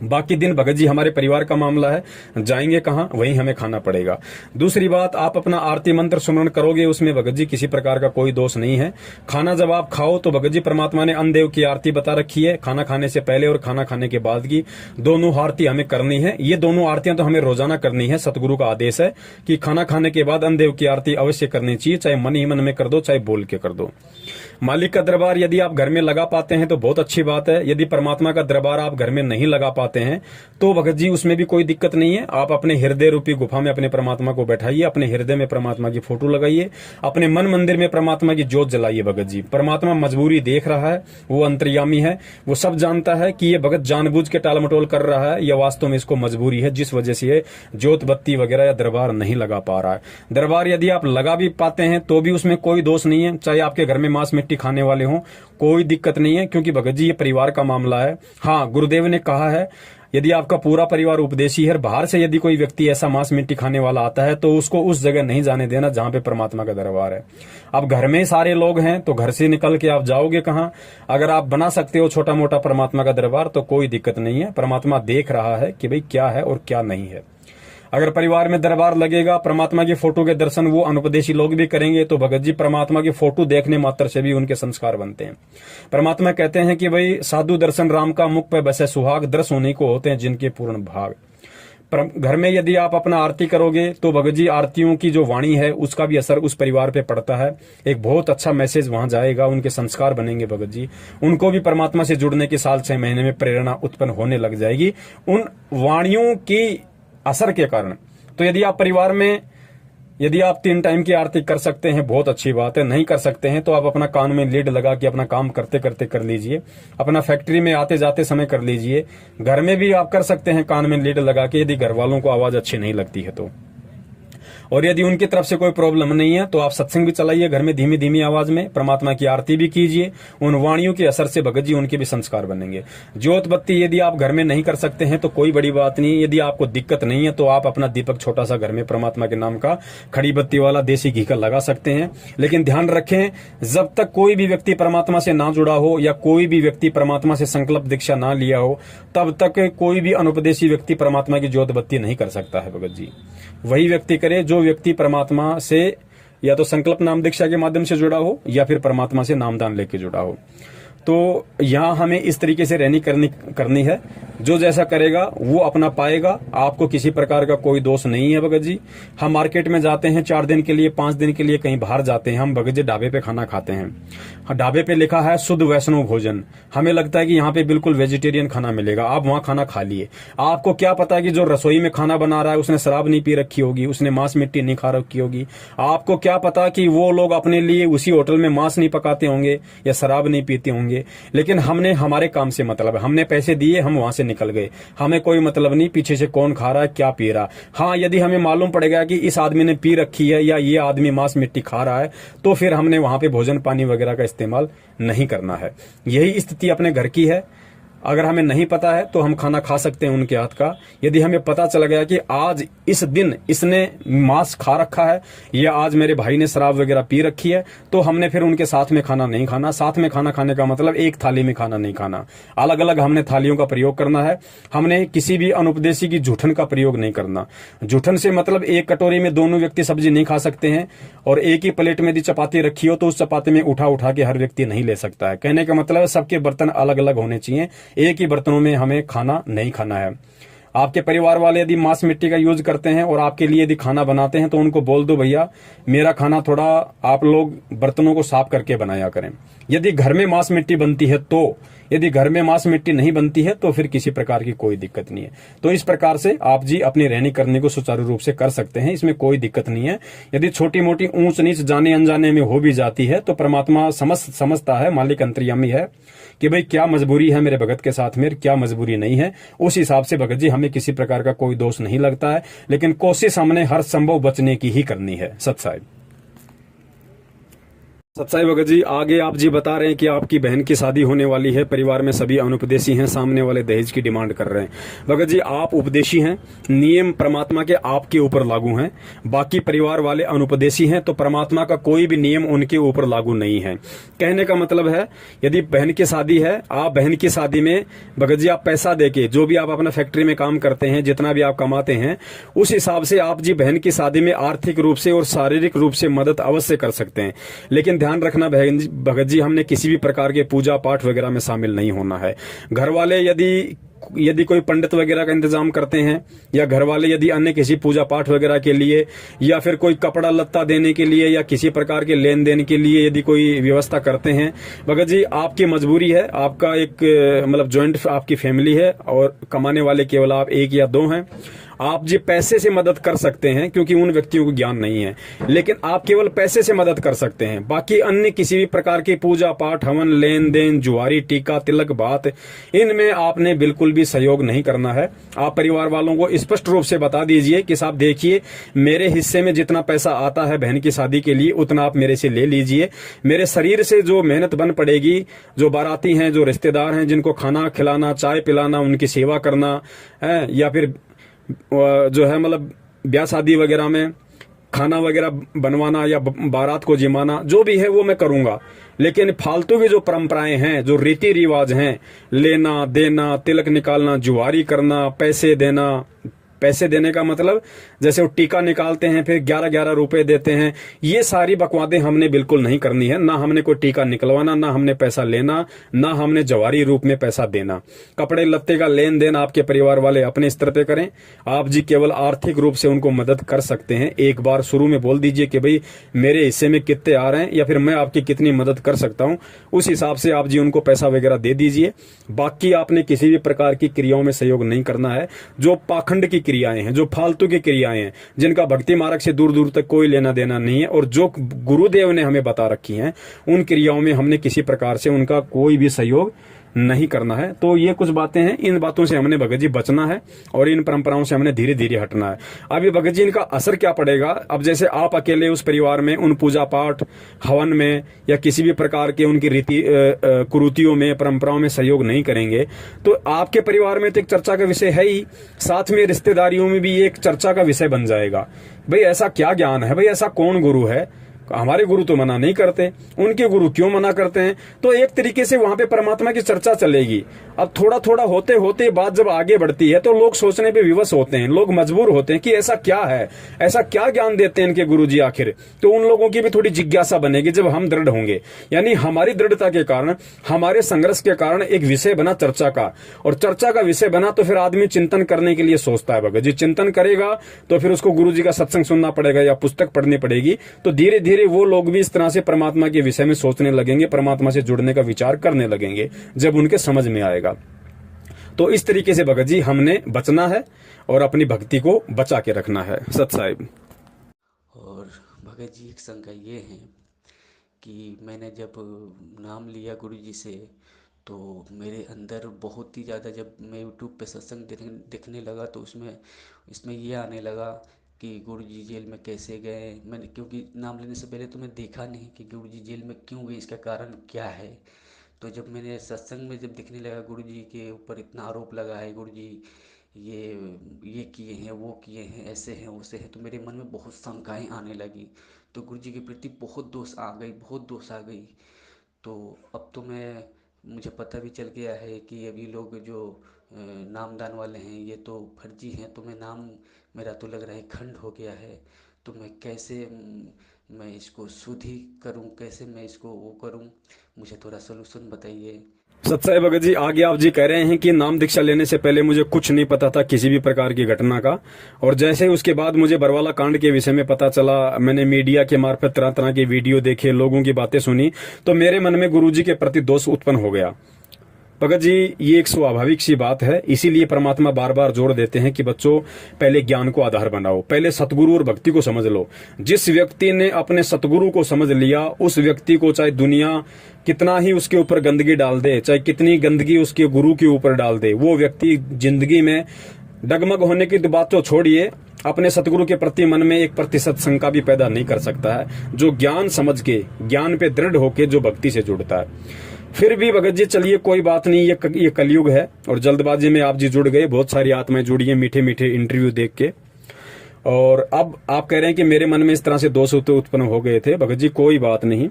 Speaker 2: बाकी दिन भगत जी हमारे परिवार का मामला है, जाएंगे कहां, वहीं हमें खाना पड़ेगा। दूसरी बात, आप अपना आरती मंत्र सुमरण करोगे, उसमें भगत जी किसी प्रकार का कोई दोष नहीं है। खाना जब आप खाओ तो भगत जी परमात्मा ने अन्नदेव की आरती बता रखी है, खाना खाने से पहले और खाना खाने के बाद की दोनों आरती हमें करनी है। ये दोनों आरतियां तो हमें रोजाना करनी है, सतगुरु का आदेश है कि खाना खाने के बाद अन्नदेव की आरती अवश्य करनी चाहिए, चाहे मन ही मन में कर दो, चाहे बोल के कर दो। मालिक का दरबार यदि आप घर में लगा पाते हैं तो बहुत अच्छी बात है। यदि परमात्मा का दरबार आप घर में नहीं लगा पाते हैं तो भगत जी उसमें भी कोई दिक्कत नहीं है। आप अपने हृदय रूपी गुफा में अपने परमात्मा को बैठाइए, अपने हृदय में परमात्मा की फोटो लगाइए, अपने मन मंदिर में परमात्मा की ज्योत जलाइए। भगत जी, परमात्मा मजबूरी देख रहा है, वो अंतर्यामी है, वो सब जानता है कि ये भगत जानबूझ के टाल मटोल कर रहा है या वास्तव में इसको मजबूरी है, जिस वजह से ये ज्योत बत्ती वगैरह या दरबार नहीं लगा पा रहा है। दरबार यदि आप लगा भी पाते हैं तो भी उसमें कोई दोष नहीं है, चाहे आपके घर में मांस मिट्टी खाने वाले हों, कोई दिक्कत नहीं है, क्योंकि भगत जी ये परिवार का मामला है। हाँ, गुरुदेव ने कहा है, यदि आपका पूरा परिवार उपदेशी है, बाहर से यदि कोई व्यक्ति ऐसा मांस मिट्टी खाने वाला आता है तो उसको उस जगह नहीं जाने देना जहां पे परमात्मा का दरबार है। अब घर में सारे लोग हैं तो घर से निकल के आप जाओगे कहां? अगर आप बना सकते हो छोटा मोटा परमात्मा का दरबार तो कोई दिक्कत नहीं है। परमात्मा देख रहा है कि भाई क्या है और क्या नहीं है। अगर परिवार में दरबार लगेगा, परमात्मा की फोटो के दर्शन वो अनुपदेशी लोग भी करेंगे तो भगत जी परमात्मा की फोटो देखने मात्र से भी उनके संस्कार बनते हैं। परमात्मा कहते हैं कि भाई साधु दर्शन राम का, मुख पे बसे सुहाग, दर्श होने को होते हैं जिनके पूर्ण भाग। घर में यदि आप अपना आरती करोगे तो भगत जी आरतियों की जो वाणी है उसका भी असर उस परिवार पे पड़ता है। एक बहुत अच्छा मैसेज वहां जाएगा, उनके संस्कार बनेंगे भगत जी, उनको भी परमात्मा से जुड़ने के साल 6 महीने में प्रेरणा उत्पन्न होने लग जाएगी उन वाणियों की असर के कारण। तो यदि आप परिवार में यदि आप 3 टाइम की आरती कर सकते हैं बहुत अच्छी बात है, नहीं कर सकते हैं तो आप अपना कान में लीड लगा के अपना काम करते करते कर लीजिए, अपना फैक्ट्री में आते जाते समय कर लीजिए, घर में भी आप कर सकते हैं कान में लीड लगा के, यदि घर वालों को आवाज अच्छी नहीं लगती है तो। और यदि उनकी तरफ से कोई प्रॉब्लम नहीं है तो आप सत्संग भी चलाइए घर में धीमी धीमी आवाज में, परमात्मा की आरती भी कीजिए, उन वाणियों के असर से भगत जी उनके भी संस्कार बनेंगे। ज्योत बत्ती यदि आप घर में नहीं कर सकते हैं तो कोई बड़ी बात नहीं, यदि आपको दिक्कत नहीं है तो आप अपना दीपक छोटा सा घर में परमात्मा के नाम का खड़ी बत्ती वाला देसी घी का लगा सकते हैं। लेकिन ध्यान रखें, जब तक कोई भी व्यक्ति परमात्मा से ना जुड़ा हो या कोई भी व्यक्ति परमात्मा से संकल्प दीक्षा ना लिया हो, तब तक कोई भी अनुपदेशी व्यक्ति परमात्मा की ज्योत बत्ती नहीं कर सकता है भगत जी। वही व्यक्ति करे जो व्यक्ति परमात्मा से या तो संकल्प नाम दीक्षा के माध्यम से जुड़ा हो या फिर परमात्मा से नामदान लेके जुड़ा हो। तो यहाँ हमें इस तरीके से रहनी करनी है, जो जैसा करेगा वो अपना पाएगा, आपको किसी प्रकार का कोई दोष नहीं है भगत जी। हम मार्केट में जाते हैं 4 दिन के लिए 5 दिन के लिए कहीं बाहर जाते हैं, हम भगत जी ढाबे पे खाना खाते हैं, ढाबे पे लिखा है शुद्ध वैष्णव भोजन, हमें लगता है कि यहाँ पे बिल्कुल वेजिटेरियन खाना मिलेगा, आप वहाँ खाना खा लिए। आपको क्या पता कि जो रसोई में खाना बना रहा है उसने शराब नहीं पी रखी होगी, उसने मांस मिट्टी नहीं खा रखी होगी। आपको क्या पता कि वो लोग अपने लिए उसी होटल में मांस नहीं पकाते होंगे या शराब नहीं पीते होंगे। लेकिन हमने हमारे काम से मतलब है, हमने पैसे दिए, हम वहां से निकल गए, हमें कोई मतलब नहीं पीछे से कौन खा रहा है क्या पी रहा। हाँ, यदि हमें मालूम पड़ेगा कि इस आदमी ने पी रखी है या ये आदमी मांस मिट्टी खा रहा है तो फिर हमने वहां पे भोजन पानी वगैरह का इस्तेमाल नहीं करना है। यही स्थिति अपने घर की है। अगर हमें नहीं पता है तो हम खाना खा सकते हैं उनके हाथ का। यदि हमें पता चल गया कि आज इस दिन इसने मांस खा रखा है या आज मेरे भाई ने शराब वगैरह पी रखी है, तो हमने फिर उनके साथ में खाना नहीं खाना। साथ में खाना खाने का मतलब एक थाली में खाना नहीं खाना, अलग अलग हमने थालियों का प्रयोग करना है। हमने किसी भी अनुपदेशी की जूठन का प्रयोग नहीं करना। जूठन से मतलब एक कटोरी में दोनों व्यक्ति सब्जी नहीं खा सकते हैं, और एक ही प्लेट में यदि चपाती रखी हो तो उस चपाती में उठा उठा के हर व्यक्ति नहीं ले सकता है। कहने का मतलब सबके बर्तन अलग अलग होने चाहिए, एक ही बर्तनों में हमें खाना नहीं खाना है। आपके परिवार वाले यदि मांस मिट्टी का यूज करते हैं और आपके लिए यदि खाना बनाते हैं तो उनको बोल दो भैया मेरा खाना थोड़ा आप लोग बर्तनों को साफ करके बनाया करें। यदि घर में मांस मिट्टी बनती है तो, यदि घर में मांस मिट्टी नहीं बनती है तो फिर किसी प्रकार की कोई दिक्कत नहीं है। तो इस प्रकार से आप जी अपनी रहनी करने को सुचारू रूप से कर सकते हैं, इसमें कोई दिक्कत नहीं है। यदि छोटी मोटी ऊंच नीच जाने अनजाने में हो भी जाती है तो परमात्मा समझता है, मालिक अंतर्यामी है कि भाई क्या मजबूरी है मेरे भगत के साथ में, क्या मजबूरी नहीं है। उस हिसाब से भगत जी हमें किसी प्रकार का कोई दोष नहीं लगता है, लेकिन कोशिश हमने हर संभव बचने की ही करनी है। सत्साहिब सत्साई भगत जी, आगे आप जी बता रहे हैं कि आपकी बहन की शादी होने वाली है, परिवार में सभी अनुपदेशी हैं, सामने वाले दहेज की डिमांड कर रहे हैं। भगत जी आप उपदेशी हैं, नियम परमात्मा के आपके ऊपर लागू हैं, बाकी परिवार वाले अनुपदेशी हैं, तो परमात्मा का कोई भी नियम उनके ऊपर लागू नहीं है। कहने का मतलब है यदि बहन की शादी है, आप बहन की शादी में भगत जी आप पैसा देके, जो भी आप अपना फैक्ट्री में काम करते हैं, जितना भी आप कमाते हैं, उस हिसाब से आप जी बहन की शादी में आर्थिक रूप से और शारीरिक रूप से मदद अवश्य कर सकते हैं। लेकिन ध्यान रखना भगत जी, हमने किसी भी प्रकार के पूजा पाठ वगैरह में शामिल नहीं होना है। घर वाले यदि कोई पंडित वगैरह का इंतजाम करते हैं, या घर वाले यदि अन्य किसी पूजा पाठ वगैरह के लिए, या फिर कोई कपड़ा लत्ता देने के लिए, या किसी प्रकार के लेन देन के लिए यदि कोई व्यवस्था करते हैं, भगत जी आपकी मजबूरी है, आपका एक मतलब ज्वाइंट आपकी फैमिली है और कमाने वाले केवल आप 1 या 2 हैं। आप जी पैसे से मदद कर सकते हैं क्योंकि उन व्यक्तियों को ज्ञान नहीं है, लेकिन आप केवल पैसे से मदद कर सकते हैं। बाकी अन्य किसी भी प्रकार की पूजा पाठ, हवन, लेन देन, जुआरी, टीका, तिलक, बात, इनमें आपने बिल्कुल भी सहयोग नहीं करना है। आप परिवार वालों को स्पष्ट रूप से बता दीजिए कि साहब देखिए मेरे हिस्से में जितना पैसा आता है बहन की शादी के लिए उतना आप मेरे से ले लीजिए। मेरे शरीर से जो मेहनत बन पड़ेगी, जो बाराती हैं, जो रिश्तेदार हैं, जिनको खाना खिलाना, चाय पिलाना, उनकी सेवा करना है, या फिर जो है मतलब ब्याह शादी वगैरह में खाना वगैरह बनवाना या बारात को जिमाना, जो भी है वो मैं करूंगा। लेकिन फालतू की जो परंपराएं हैं, जो रीति रिवाज हैं, लेना देना, तिलक निकालना, जुआरी करना, पैसे देना, पैसे देने का मतलब जैसे वो टीका निकालते हैं फिर 11-11 रुपए देते हैं, ये सारी बकवादें हमने बिल्कुल नहीं करनी है। ना हमने कोई टीका निकलवाना, ना हमने पैसा लेना, ना हमने जवारी रूप में पैसा देना। कपड़े लत्ते का लेन देन आपके परिवार वाले अपने स्तर पे करें। आप जी केवल आर्थिक रूप से उनको मदद कर सकते हैं। एक बार शुरू में बोल दीजिए कि भाई मेरे हिस्से में कितने आ रहे हैं या फिर मैं आपकी कितनी मदद कर सकता हूं, उस हिसाब से आप जी उनको पैसा वगैरह दे दीजिए। बाकी आपने किसी भी प्रकार की क्रियाओं में सहयोग नहीं करना है। जो पाखंड की क्रियाएं हैं, जो फालतू की क्रियाएं हैं, जिनका भक्ति मार्ग से दूर दूर तक कोई लेना देना नहीं है, और जो गुरुदेव ने हमें बता रखी हैं, उन क्रियाओं में हमने किसी प्रकार से उनका कोई भी सहयोग नहीं करना है। तो ये कुछ बातें हैं, इन बातों से हमने भगत जी बचना है और इन परंपराओं से हमने धीरे धीरे हटना है। अब ये भगत जी, इनका असर क्या पड़ेगा? अब जैसे आप अकेले उस परिवार में उन पूजा पाठ, हवन में या किसी भी प्रकार के उनकी रीति कुरीतियों में, परंपराओं में सहयोग नहीं करेंगे, तो आपके परिवार में तो एक चर्चा का विषय है ही, साथ में रिश्तेदारियों में भी एक चर्चा का विषय बन जाएगा। भाई ऐसा क्या ज्ञान है, भाई ऐसा कौन गुरु है? हमारे गुरु तो मना नहीं करते, उनके गुरु क्यों मना करते हैं? तो एक तरीके से वहां पे परमात्मा की चर्चा चलेगी। अब थोड़ा थोड़ा होते होते बात जब आगे बढ़ती है तो लोग सोचने पे विवश होते हैं, लोग मजबूर होते हैं कि ऐसा क्या है, ऐसा क्या ज्ञान देते हैं इनके गुरु जी आखिर। तो उन लोगों की भी थोड़ी जिज्ञासा बनेगी जब हम दृढ़ होंगे, यानी हमारी दृढ़ता के कारण, हमारे संघर्ष के कारण एक विषय बना चर्चा का, और चर्चा का विषय बना तो फिर आदमी चिंतन करने के लिए सोचता है। भगत जी चिंतन करेगा तो फिर उसको गुरु जी का सत्संग सुनना पड़ेगा या पुस्तक पढ़नी पड़ेगी, तो धीरे धीरे वो लोग भी इस तरह से परमात्मा के विषय में सोचने लगेंगे, परमात्मा से जुड़ने का विचार करने लगेंगे जब उनके समझ में आएगा। तो इस तरीके से भगत जी हमने बचना है और अपनी भक्ति को बचा के रखना है। सत साहिब।
Speaker 1: और भगत जी एक शंका ये है कि मैंने जब नाम लिया गुरु जी से तो मेरे अंदर बहुत ही ज़्यादा, जब मैं यूट्यूब पे सत्संग देखने लगा तो इसमें ये आने लगा कि गुरु जी जेल में कैसे गए। मैंने, क्योंकि नाम लेने से पहले तो मैं देखा नहीं कि गुरु जी जेल में क्यों गए, इसका कारण क्या है। तो जब मैंने सत्संग में जब दिखने लगा गुरु जी के ऊपर इतना आरोप लगा है, गुरु जी ये किए हैं, वो किए हैं, ऐसे हैं, वैसे हैं, तो मेरे मन में बहुत शंकाएं आने लगी। तो गुरु जी के प्रति बहुत दोष आ गई, बहुत दोष आ गई। तो अब तो मुझे पता भी चल गया है कि अभी लोग जो नामदान वाले हैं ये तो फर्जी हैं। तो मेरा तो लग रहा है खंड हो गया है। तो मैं कैसे मैं इसको शुद्धि करूं, कैसे मैं इसको वो करूं, मुझे थोड़ा सलूशन बताइए।
Speaker 2: सत्साई भगत जी, आगे आप जी कह रहे हैं कि नाम दीक्षा लेने से पहले मुझे कुछ नहीं पता था किसी भी प्रकार की घटना का, और जैसे ही उसके बाद मुझे बरवाला कांड के विषय में पता चला, मैंने मीडिया के मार्फत तरह तरह के वीडियो देखे, लोगों की बातें सुनी, तो मेरे मन में गुरुजी के प्रति दोष उत्पन्न हो गया। भगत जी, ये एक स्वाभाविक सी बात है, इसीलिए परमात्मा बार बार जोर देते हैं कि बच्चों पहले ज्ञान को आधार बनाओ, पहले सतगुरु और भक्ति को समझ लो। जिस व्यक्ति ने अपने सतगुरु को समझ लिया, उस व्यक्ति को चाहे दुनिया कितना ही उसके ऊपर गंदगी डाल दे, चाहे कितनी गंदगी उसके गुरु के ऊपर डाल दे, वो व्यक्ति जिंदगी में डगमग होने की बात तो छोड़िए, अपने सतगुरु के प्रति मन में 1% शंका भी पैदा नहीं कर सकता है, जो ज्ञान समझ के, ज्ञान पे दृढ़ होके जो भक्ति से जुड़ता है। फिर भी भगत जी चलिए कोई बात नहीं, ये कलयुग है और जल्दबाजी में आप जी जुड़ गए, बहुत सारी आत्माएं जुड़ी हैं मीठे मीठे इंटरव्यू देख के, और अब आप कह रहे हैं कि मेरे मन में इस तरह से दोष उत्पन्न हो गए थे। भगत जी कोई बात नहीं,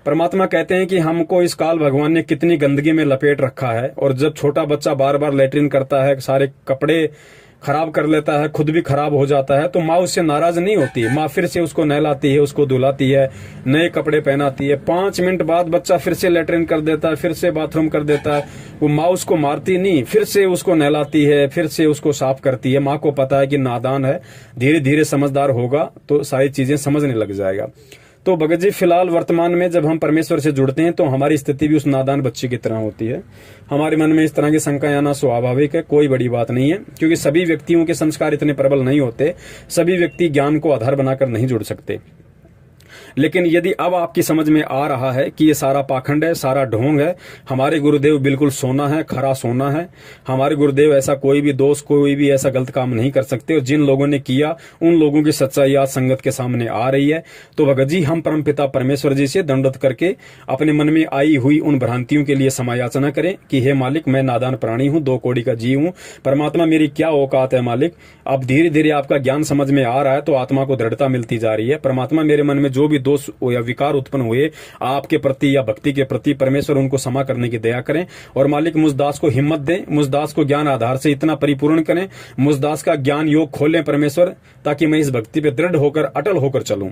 Speaker 2: परमात्मा कहते हैं कि हमको इस काल भगवान ने कितनी गंदगी में लपेट रखा है, और जब छोटा बच्चा बार बार लेटरिन करता है, सारे कपड़े खराब कर लेता है, खुद भी खराब हो जाता है, तो माँ उससे नाराज नहीं होती। माँ फिर से उसको नहलाती है, उसको धुलाती है, नए कपड़े पहनाती है। 5 मिनट बाद बच्चा फिर से लेटरिन कर देता है, फिर से बाथरूम कर देता है, वो माँ उसको मारती नहीं, फिर से उसको नहलाती है, फिर से उसको साफ करती है। माँ को पता है कि नादान है, धीरे धीरे समझदार होगा तो सारी चीजें समझने लग जाएगा। तो भगत जी फिलहाल वर्तमान में जब हम परमेश्वर से जुड़ते हैं तो हमारी स्थिति भी उस नादान बच्चे की तरह होती है। हमारे मन में इस तरह की शंकाएं आना स्वाभाविक है, कोई बड़ी बात नहीं है, क्योंकि सभी व्यक्तियों के संस्कार इतने प्रबल नहीं होते, सभी व्यक्ति ज्ञान को आधार बनाकर नहीं जुड़ सकते। लेकिन यदि अब आपकी समझ में आ रहा है कि ये सारा पाखंड है, सारा ढोंग है, हमारे गुरुदेव बिल्कुल सोना है, खरा सोना है, हमारे गुरुदेव ऐसा कोई भी दोष, कोई भी ऐसा गलत काम नहीं कर सकते, और जिन लोगों ने किया उन लोगों की सच्चाई आज संगत के सामने आ रही है। तो भगत जी हम परमपिता परमेश्वर जी से दंडवत करके अपने मन में आई हुई उन भ्रांतियों के लिए समायाचना करें कि हे मालिक, मैं नादान प्राणी हूं, 2 कौड़ी का जीव हूं, परमात्मा मेरी क्या औकात है मालिक। अब धीरे धीरे आपका ज्ञान समझ में आ रहा है तो आत्मा को दृढ़ता मिलती जा रही है। परमात्मा मेरे मन में जो भी दोष या विकार उत्पन्न हुए आपके प्रति या भक्ति के प्रति, परमेश्वर उनको क्षमा करने की दया करें, और मालिक मुझ दास को हिम्मत दें, मुझ दास को ज्ञान आधार से इतना परिपूर्ण करें, मुझ दास का ज्ञान योग खोलें परमेश्वर, ताकि मैं इस भक्ति पे दृढ़ होकर, अटल होकर चलूं।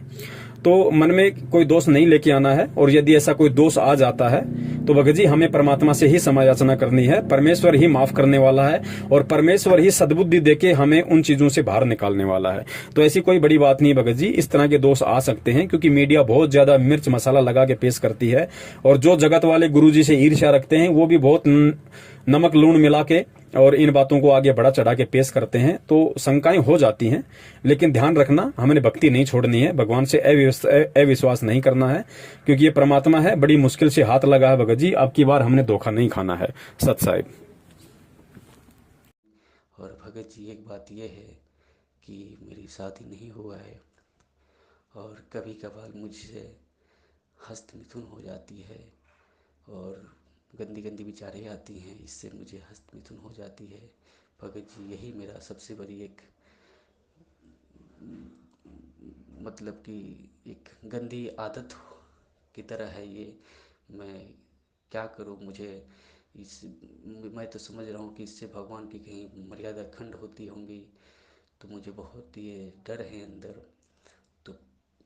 Speaker 2: तो मन में कोई दोष नहीं लेके आना है, और यदि ऐसा कोई दोष आ जाता है तो भगत जी हमें परमात्मा से ही समायाचना करनी है। परमेश्वर ही माफ करने वाला है, और परमेश्वर ही सद्बुद्धि देके हमें उन चीजों से बाहर निकालने वाला है। तो ऐसी कोई बड़ी बात नहीं भगत जी, इस तरह के दोष आ सकते हैं क्योंकि मीडिया बहुत ज्यादा मिर्च मसाला लगा के पेश करती है, और जो जगत वाले गुरुजी से ईर्ष्या रखते हैं वो भी बहुत नमक लूण मिला के और इन बातों को आगे बढ़ा चढ़ा के पेश करते हैं तो शंकाएं हो जाती हैं। लेकिन ध्यान रखना, हमने भक्ति नहीं छोड़नी है, भगवान से अविश्वास नहीं करना है, क्योंकि ये परमात्मा है। बड़ी मुश्किल से हाथ लगा है भगत जी, अब की बार हमने धोखा नहीं खाना है। सत साहिब।
Speaker 1: और भगत जी एक बात यह है कि मेरी शादी नहीं हुआ है और कभी कभार मुझसे हस्त मिथुन हो जाती है और गंदी गंदी विचारें आती हैं, इससे मुझे हस्त मिथुन हो जाती है। भगत जी यही मेरा सबसे बड़ी एक मतलब कि एक गंदी आदत की तरह है ये। मैं क्या करूं, मुझे इस मैं तो समझ रहा हूँ कि इससे भगवान की कहीं मर्यादा खंड होती होंगी, तो मुझे बहुत ये डर है अंदर। तो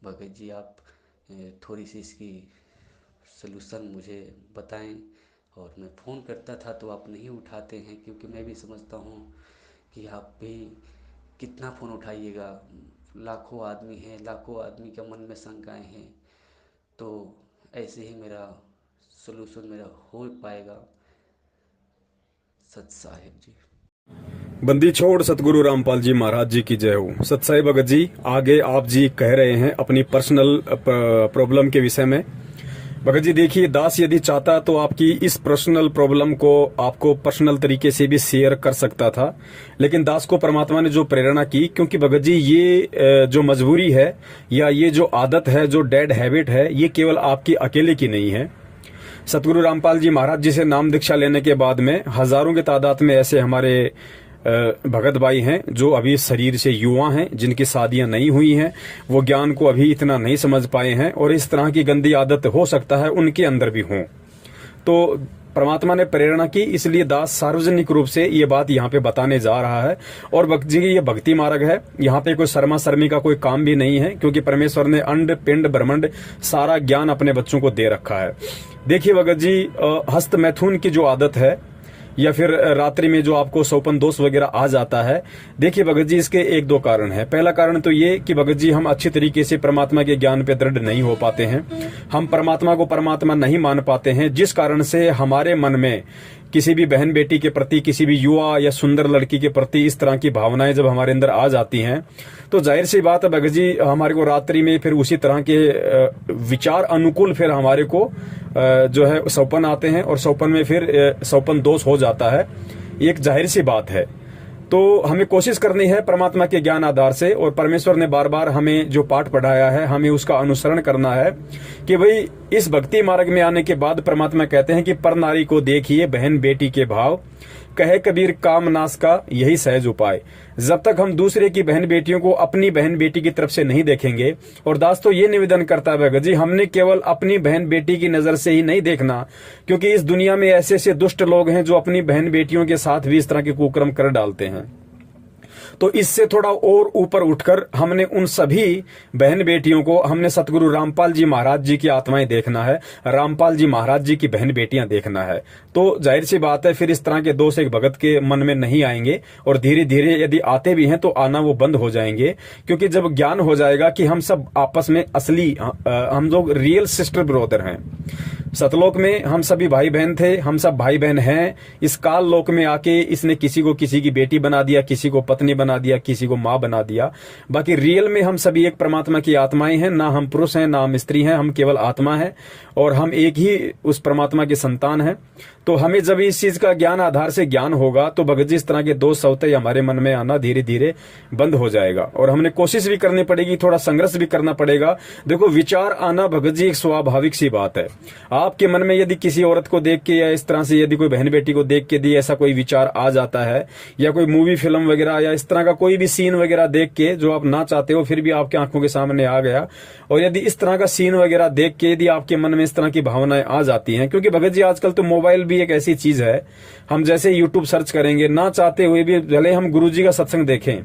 Speaker 1: भगत जी आप थोड़ी सी इसकी सलूशन मुझे बताएं। और मैं फ़ोन करता था तो आप नहीं उठाते हैं, क्योंकि मैं भी समझता हूँ कि आप भी कितना फ़ोन उठाइएगा, लाखों आदमी हैं, लाखों आदमी के मन में शंकाएं हैं, तो ऐसे ही मेरा सलूशन मेरा हो पाएगा। सत साहिब जी।
Speaker 2: बंदी छोड़ सतगुरु रामपाल जी महाराज जी की जय हो। सत साई भगत जी, आगे आप जी कह रहे हैं अपनी पर्सनल प्रॉब्लम के विषय में। भगत जी देखिए, दास यदि चाहता तो आपकी इस पर्सनल प्रॉब्लम को आपको पर्सनल तरीके से भी शेयर कर सकता था, लेकिन दास को परमात्मा ने जो प्रेरणा की, क्योंकि भगत जी ये जो मजबूरी है या ये जो आदत है, जो डेड हैबिट है, ये केवल आपकी अकेले की नहीं है। सतगुरु रामपाल जी महाराज जी से नाम दीक्षा लेने के बाद में हजारों की तादाद में ऐसे हमारे भगत भाई हैं जो अभी शरीर से युवा हैं, जिनकी शादियां नहीं हुई हैं, वो ज्ञान को अभी इतना नहीं समझ पाए हैं और इस तरह की गंदी आदत हो सकता है उनके अंदर भी हो। तो परमात्मा ने प्रेरणा की, इसलिए दास सार्वजनिक रूप से ये बात यहाँ पे बताने जा रहा है। और भक्त जी ये भक्ति मार्ग है, यहाँ पे कोई शर्मा शर्मी का कोई काम भी नहीं है, क्योंकि परमेश्वर ने अंड पिंड ब्रह्मांड सारा ज्ञान अपने बच्चों को दे रखा है। देखिए भगत जी, हस्त मैथुन की जो आदत है या फिर रात्रि में जो आपको सौपन दोष वगैरह आ जाता है, देखिए भगत जी इसके एक दो कारण है। पहला कारण तो ये कि भगत जी हम अच्छी तरीके से परमात्मा के ज्ञान पे दृढ़ नहीं हो पाते हैं, हम परमात्मा को परमात्मा नहीं मान पाते हैं, जिस कारण से हमारे मन में किसी भी बहन बेटी के प्रति, किसी भी युवा या सुंदर लड़की के प्रति इस तरह की भावनाएं जब हमारे अंदर आ जाती हैं, तो जाहिर सी बात है भगत जी हमारे को रात्रि में फिर उसी तरह के विचार अनुकूल फिर हमारे को जो है सौपन आते हैं और सौपन में फिर सौपन दोष हो जाता है। एक जाहिर सी बात है। तो हमें कोशिश करनी है परमात्मा के ज्ञान आधार से, और परमेश्वर ने बार बार हमें जो पाठ पढ़ाया है हमें उसका अनुसरण करना है कि भाई इस भक्ति मार्ग में आने के बाद परमात्मा कहते हैं कि पर नारी को देखिए बहन बेटी के भाव, कहे कबीर काम नाश का यही सहज उपाय। जब तक हम दूसरे की बहन बेटियों को अपनी बहन बेटी की तरफ से नहीं देखेंगे, और दास तो ये निवेदन करता है भगत जी, हमने केवल अपनी बहन बेटी की नजर से ही नहीं देखना, क्योंकि इस दुनिया में ऐसे ऐसे दुष्ट लोग हैं जो अपनी बहन बेटियों के साथ भी इस तरह के कुकर्म कर डालते हैं। तो इससे थोड़ा और ऊपर उठकर हमने उन सभी बहन बेटियों को, हमने सतगुरु रामपाल जी महाराज जी की आत्माएं देखना है, रामपाल जी महाराज जी की बहन बेटियां देखना है। तो जाहिर सी बात है फिर इस तरह के दोष एक भगत के मन में नहीं आएंगे, और धीरे धीरे यदि आते भी हैं तो आना वो बंद हो जाएंगे, क्योंकि जब ज्ञान हो जाएगा कि हम सब आपस में असली, हम लोग रियल सिस्टर ब्रदर हैं। सतलोक में हम सभी भाई बहन थे, हम सब भाई बहन हैं। इस काल लोक में आके इसने किसी को किसी की बेटी बना दिया, किसी को पत्नी बना दिया, किसी को माँ बना दिया। बाकी रियल में हम सभी एक परमात्मा की आत्माएं हैं, ना हम पुरुष हैं ना हम स्त्री हैं, हम केवल आत्मा है और हम एक ही उस परमात्मा के संतान हैं। तो हमें जब इस चीज का ज्ञान आधार से ज्ञान होगा तो भगत जी इस तरह के दोष सौते हमारे मन में आना धीरे धीरे बंद हो जाएगा, और हमने कोशिश भी करनी पड़ेगी, थोड़ा संघर्ष भी करना पड़ेगा। देखो विचार आना भगत जी एक स्वाभाविक सी बात है। आपके मन में यदि किसी औरत को देख के या इस तरह से यदि कोई बहन बेटी को देख के ऐसा कोई विचार आ जाता है, या कोई मूवी फिल्म वगैरह या इस तरह का कोई भी सीन वगैरह देख के जो आप ना चाहते हो फिर भी आपके आंखों के सामने आ गया, और यदि इस तरह का सीन वगैरह देख के यदि आपके मन में इस तरह की भावनाएं आ जाती हैं, क्योंकि भगत जी आजकल तो मोबाइल भी एक ऐसी चीज है, हम जैसे यूट्यूब सर्च करेंगे ना चाहते हुए भी, भले हम गुरुजी का सत्संग देखें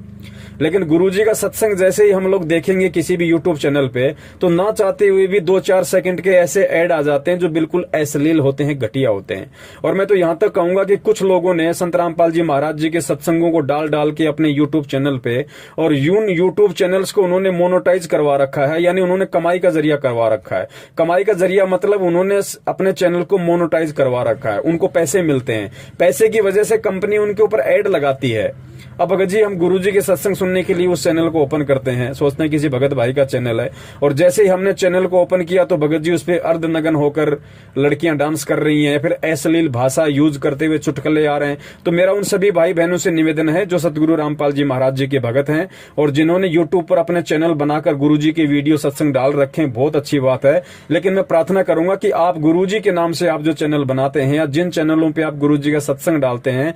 Speaker 2: लेकिन गुरुजी का सत्संग जैसे ही हम लोग देखेंगे किसी भी यूट्यूब चैनल पे, तो ना चाहते हुए भी 2-4 सेकंड के ऐसे ऐड आ जाते हैं जो बिल्कुल अश्लील होते हैं, घटिया होते हैं। और मैं तो यहां तक कहूंगा कि कुछ लोगों ने संत रामपाल जी महाराज जी के सत्संगों को डाल डाल के अपने यूट्यूब चैनल पे, और यूट्यूब चैनल्स को उन्होंने मोनेटाइज करवा रखा है, यानी उन्होंने कमाई का जरिया करवा रखा है। कमाई का जरिया मतलब उन्होंने अपने चैनल को मोनेटाइज करवा रखा है, उनको पैसे मिलते हैं, पैसे की वजह से कंपनी उनके ऊपर ऐड लगाती है। अब भगत जी हम गुरुजी के सत्संग सुनने के लिए उस चैनल को ओपन करते हैं, सोचते हैं किसी भगत भाई का चैनल है, और जैसे ही हमने चैनल को ओपन किया तो भगत जी उस पर अर्धनग्न होकर लड़कियां डांस कर रही हैं, फिर अश्लील भाषा यूज करते हुए चुटकुले आ रहे हैं। तो मेरा उन सभी भाई बहनों से निवेदन है जो सतगुरु रामपाल जी महाराज जी के भगत हैं और जिन्होंने यूट्यूब पर अपने चैनल बनाकर गुरुजी के वीडियो सत्संग डाल रखे हैं, बहुत अच्छी बात है, लेकिन मैं प्रार्थना करूंगा कि आप गुरुजी के नाम से आप जो चैनल बनाते हैं या जिन चैनलों पे आप गुरुजी का सत्संग डालते हैं,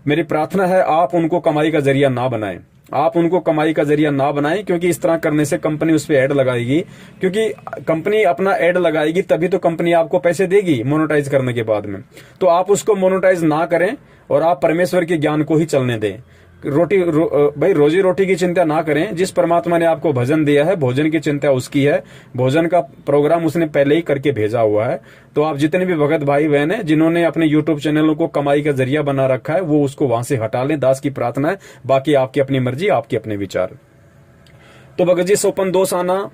Speaker 2: मेरी प्रार्थना है आप उनको कमाई का जरिया ना बनाएं। आप उनको कमाई का जरिया ना बनाएं, क्योंकि इस तरह करने से कंपनी उस पर ऐड लगाएगी, क्योंकि कंपनी अपना ऐड लगाएगी तभी तो कंपनी आपको पैसे देगी मोनेटाइज करने के बाद में। तो आप उसको मोनेटाइज ना करें और आप परमेश्वर के ज्ञान को ही चलने दें। भाई रोजी रोटी की चिंता ना करें, जिस परमात्मा ने आपको भजन दिया है भोजन की चिंता उसकी है, भोजन का प्रोग्राम उसने पहले ही करके भेजा हुआ है। तो आप जितने भी भगत भाई बहन हैं जिन्होंने अपने यूट्यूब चैनलों को कमाई का जरिया बना रखा है, वो उसको वहां से हटा लें, दास की प्रार्थना है। बाकी आपकी अपनी मर्जी, आपके अपने विचार। तो भगत जी सोपन दोष आना